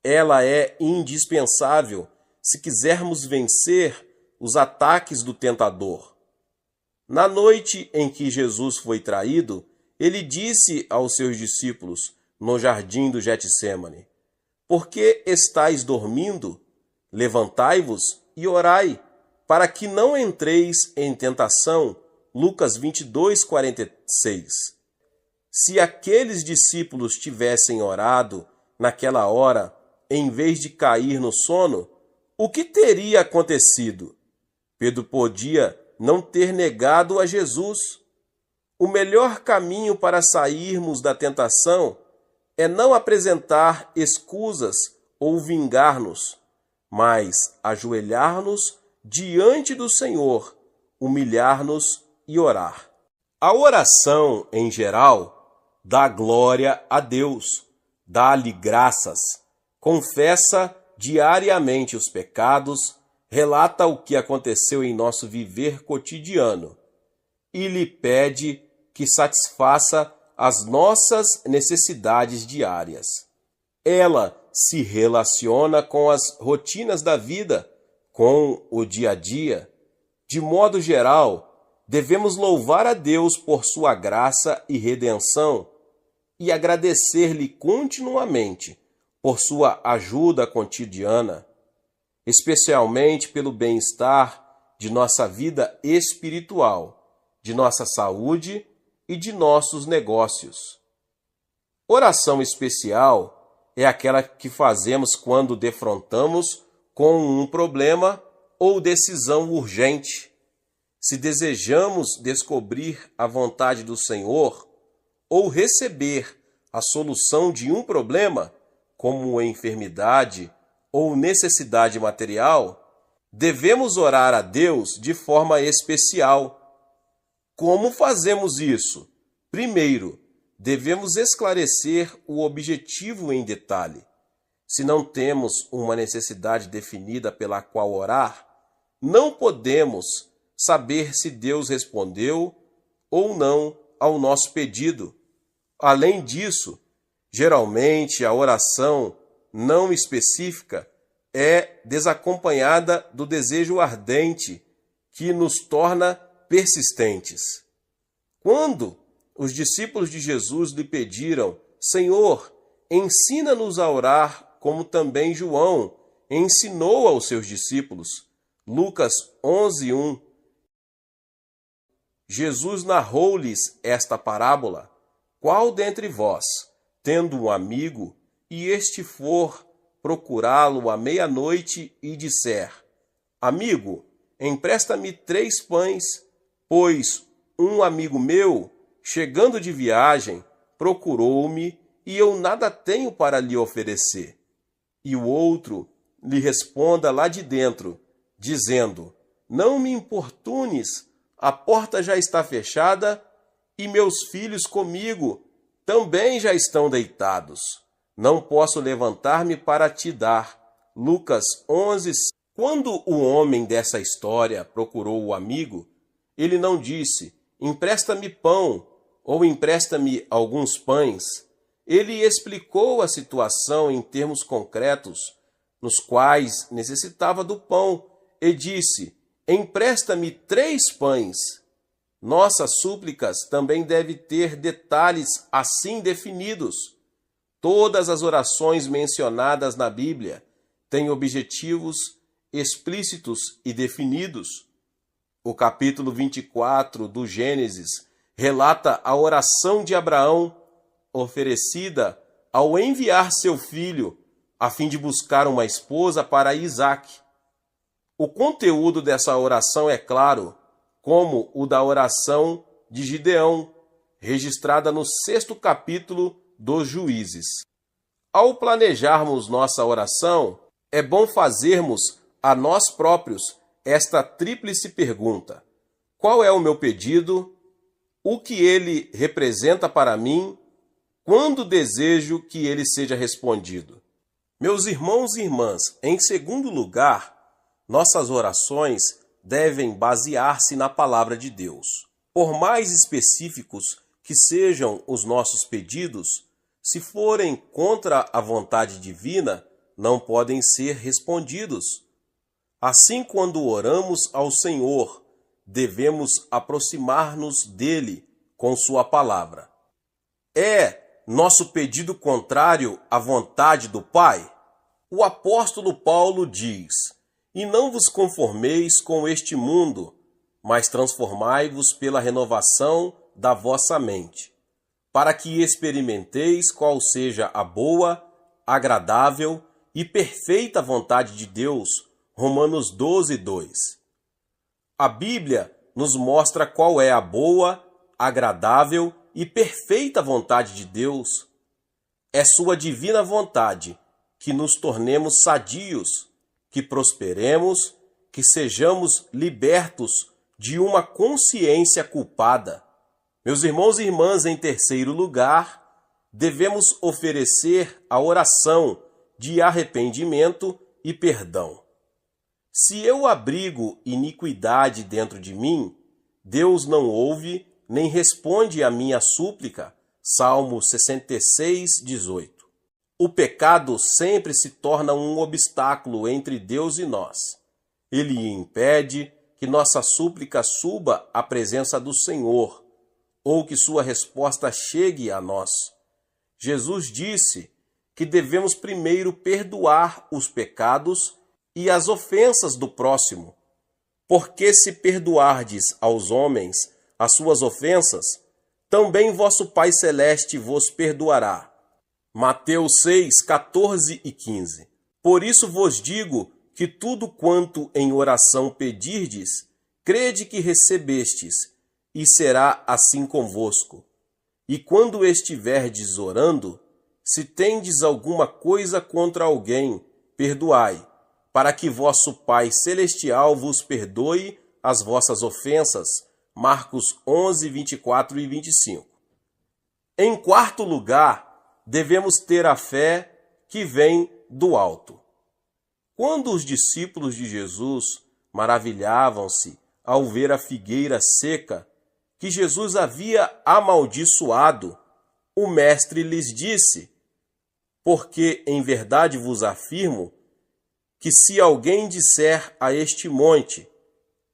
Ela é indispensável se quisermos vencer os ataques do tentador. Na noite em que Jesus foi traído, ele disse aos seus discípulos no jardim do Getsêmani: "Por que estáis dormindo? Levantai-vos e orai, para que não entreis em tentação." Lucas 22:46. Se aqueles discípulos tivessem orado naquela hora, em vez de cair no sono, o que teria acontecido? Pedro podia não ter negado a Jesus. O melhor caminho para sairmos da tentação é não apresentar escusas ou vingar-nos, mas ajoelhar-nos diante do Senhor, humilhar-nos e orar. A oração, em geral, dá glória a Deus, dá-lhe graças, confessa diariamente os pecados, relata o que aconteceu em nosso viver cotidiano e lhe pede que satisfaça as nossas necessidades diárias. Ela se relaciona com as rotinas da vida, com o dia a dia. De modo geral, devemos louvar a Deus por sua graça e redenção e agradecer-lhe continuamente por sua ajuda cotidiana, especialmente pelo bem-estar de nossa vida espiritual, de nossa saúde e de nossos negócios. Oração especial é aquela que fazemos quando defrontamos com um problema ou decisão urgente. Se desejamos descobrir a vontade do Senhor ou receber a solução de um problema, como enfermidade ou necessidade material, devemos orar a Deus de forma especial. Como fazemos isso? Primeiro, devemos esclarecer o objetivo em detalhe. Se não temos uma necessidade definida pela qual orar, não podemos saber se Deus respondeu ou não ao nosso pedido. Além disso, geralmente a oração não específica é desacompanhada do desejo ardente que nos torna persistentes. Quando os discípulos de Jesus lhe pediram: Senhor, ensina-nos a orar, como também João ensinou aos seus discípulos. Lucas 11:1. Jesus narrou-lhes esta parábola: Qual dentre vós, tendo um amigo, e este for procurá-lo à meia-noite e disser: Amigo, empresta-me 3 pães, pois um amigo meu, chegando de viagem, procurou-me e eu nada tenho para lhe oferecer. E o outro lhe responda lá de dentro, dizendo: Não me importunes, a porta já está fechada e meus filhos comigo também já estão deitados. Não posso levantar-me para te dar. Lucas 11. Quando o homem dessa história procurou o amigo, ele não disse: empresta-me pão ou empresta-me alguns pães. Ele explicou a situação em termos concretos, nos quais necessitava do pão, e disse: empresta-me 3 pães. Nossas súplicas também devem ter detalhes assim definidos. Todas as orações mencionadas na Bíblia têm objetivos explícitos e definidos. O capítulo 24 do Gênesis relata a oração de Abraão, oferecida ao enviar seu filho a fim de buscar uma esposa para Isaque. O conteúdo dessa oração é claro, como o da oração de Gideão, registrada no 6º capítulo dos Juízes. Ao planejarmos nossa oração, é bom fazermos a nós próprios esta tríplice pergunta: qual é o meu pedido? O que ele representa para mim? Quando desejo que ele seja respondido? Meus irmãos e irmãs, em segundo lugar, nossas orações devem basear-se na palavra de Deus. Por mais específicos que sejam os nossos pedidos, se forem contra a vontade divina, não podem ser respondidos. Assim, quando oramos ao Senhor, devemos aproximar-nos dele com sua palavra. É nosso pedido contrário à vontade do Pai? O apóstolo Paulo diz: E não vos conformeis com este mundo, mas transformai-vos pela renovação da vossa mente, para que experimenteis qual seja a boa, agradável e perfeita vontade de Deus. Romanos 12:2. A Bíblia nos mostra qual é a boa, agradável e perfeita vontade de Deus. É sua divina vontade que nos tornemos sadios, que prosperemos, que sejamos libertos de uma consciência culpada. Meus irmãos e irmãs, em terceiro lugar, devemos oferecer a oração de arrependimento e perdão. Se eu abrigo iniquidade dentro de mim, Deus não ouve nem responde à minha súplica. Salmo 66:18. O pecado sempre se torna um obstáculo entre Deus e nós. Ele impede que nossa súplica suba à presença do Senhor, ou que sua resposta chegue a nós. Jesus disse que devemos primeiro perdoar os pecados e as ofensas do próximo, porque se perdoardes aos homens as suas ofensas, também vosso Pai Celeste vos perdoará. Mateus 6, 14 e 15. Por isso vos digo que tudo quanto em oração pedirdes, crede que recebestes, e será assim convosco. E quando estiverdes orando, se tendes alguma coisa contra alguém, perdoai, para que vosso Pai Celestial vos perdoe as vossas ofensas. Marcos 11, 24 e 25. Em quarto lugar, devemos ter a fé que vem do alto. Quando os discípulos de Jesus maravilhavam-se ao ver a figueira seca que Jesus havia amaldiçoado, o mestre lhes disse: porque em verdade vos afirmo que se alguém disser a este monte,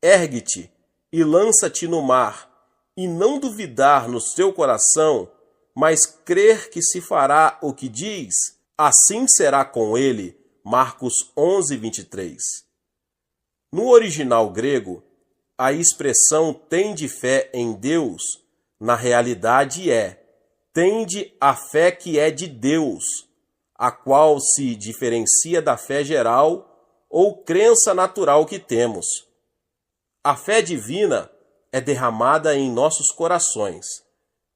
ergue-te e lança-te no mar, e não duvidar no seu coração, mas crer que se fará o que diz, assim será com ele. Marcos 11, 23. No original grego, a expressão tende fé em Deus, na realidade tende a fé que é de Deus, a qual se diferencia da fé geral ou crença natural que temos. A fé divina é derramada em nossos corações,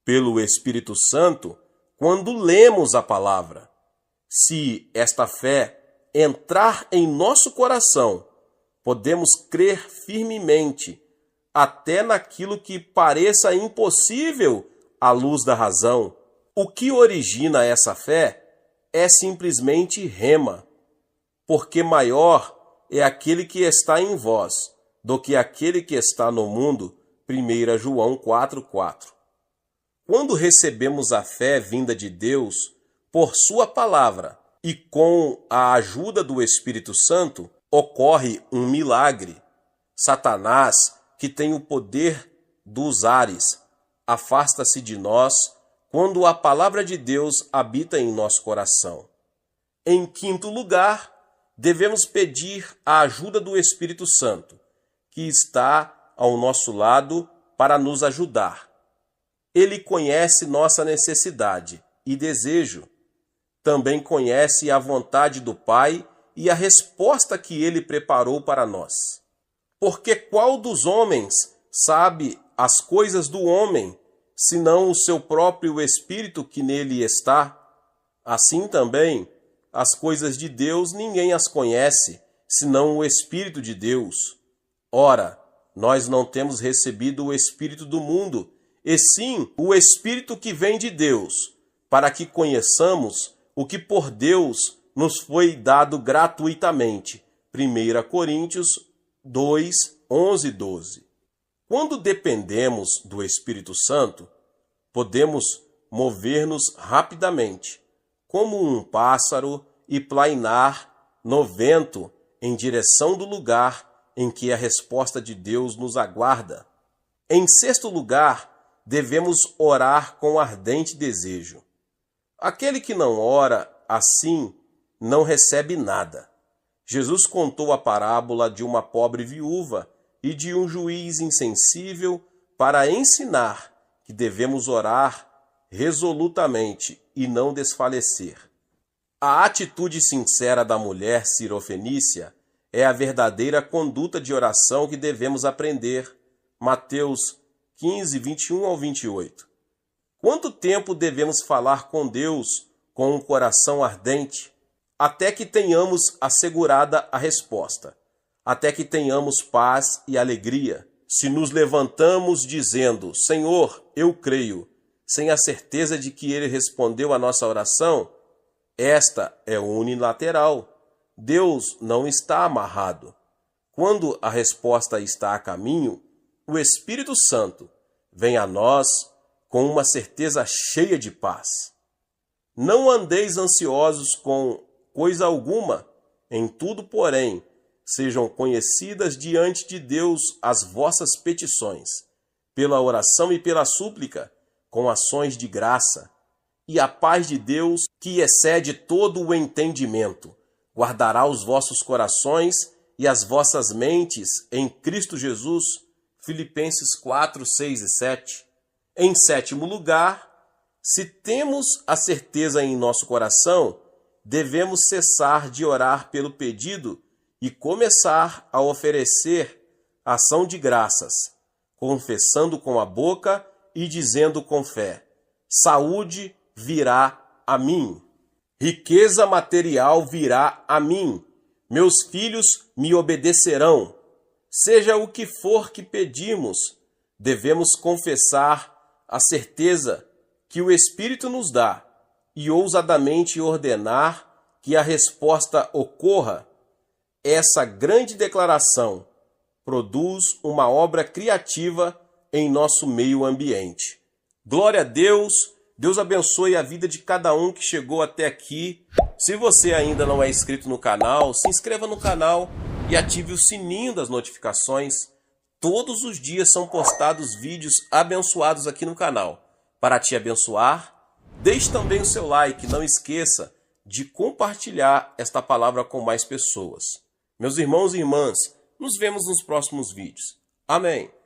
pelo Espírito Santo, quando lemos a palavra. Se esta fé entrar em nosso coração, podemos crer firmemente, até naquilo que pareça impossível à luz da razão. O que origina essa fé é simplesmente rema, porque maior é aquele que está em vós do que aquele que está no mundo. 1 João 4,4. Quando recebemos a fé vinda de Deus por sua palavra e com a ajuda do Espírito Santo, ocorre um milagre. Satanás, que tem o poder dos ares, afasta-se de nós quando a palavra de Deus habita em nosso coração. Em quinto lugar, devemos pedir a ajuda do Espírito Santo, que está ao nosso lado para nos ajudar. Ele conhece nossa necessidade e desejo. Também conhece a vontade do Pai e a resposta que ele preparou para nós. Porque qual dos homens sabe as coisas do homem, senão o seu próprio Espírito que nele está? Assim também, as coisas de Deus ninguém as conhece, senão o Espírito de Deus. Ora, nós não temos recebido o Espírito do mundo, e sim o Espírito que vem de Deus, para que conheçamos o que por Deus nos foi dado gratuitamente. 1 Coríntios 2, 11 e 12. Quando dependemos do Espírito Santo, podemos mover-nos rapidamente, como um pássaro, e plainar no vento em direção do lugar em que a resposta de Deus nos aguarda. Em sexto lugar, devemos orar com ardente desejo. Aquele que não ora assim não recebe nada. Jesus contou a parábola de uma pobre viúva e de um juiz insensível para ensinar que devemos orar resolutamente e não desfalecer. A atitude sincera da mulher sirofenícia é a verdadeira conduta de oração que devemos aprender. Mateus 15, 21 ao 28. Quanto tempo devemos falar com Deus com um coração ardente? Até que tenhamos assegurada a resposta, até que tenhamos paz e alegria. Se nos levantamos dizendo, Senhor, eu creio, sem a certeza de que Ele respondeu a nossa oração, esta é unilateral. Deus não está amarrado. Quando a resposta está a caminho, o Espírito Santo vem a nós com uma certeza cheia de paz. Não andeis ansiosos com coisa alguma, em tudo, porém, sejam conhecidas diante de Deus as vossas petições, pela oração e pela súplica, com ações de graça. E a paz de Deus, que excede todo o entendimento, guardará os vossos corações e as vossas mentes em Cristo Jesus. Filipenses 4, 6 e 7. Em sétimo lugar, se temos a certeza em nosso coração, devemos cessar de orar pelo pedido e começar a oferecer ação de graças, confessando com a boca e dizendo com fé: saúde virá a mim, riqueza material virá a mim, meus filhos me obedecerão. Seja o que for que pedimos, devemos confessar a certeza que o Espírito nos dá e ousadamente ordenar que a resposta ocorra. Essa grande declaração produz uma obra criativa em nosso meio ambiente. Glória a Deus! Deus abençoe a vida de cada um que chegou até aqui. Se você ainda não é inscrito no canal, se inscreva no canal e ative o sininho das notificações. Todos os dias são postados vídeos abençoados aqui no canal. Para te abençoar, deixe também o seu like. Não esqueça de compartilhar esta palavra com mais pessoas. Meus irmãos e irmãs, nos vemos nos próximos vídeos. Amém.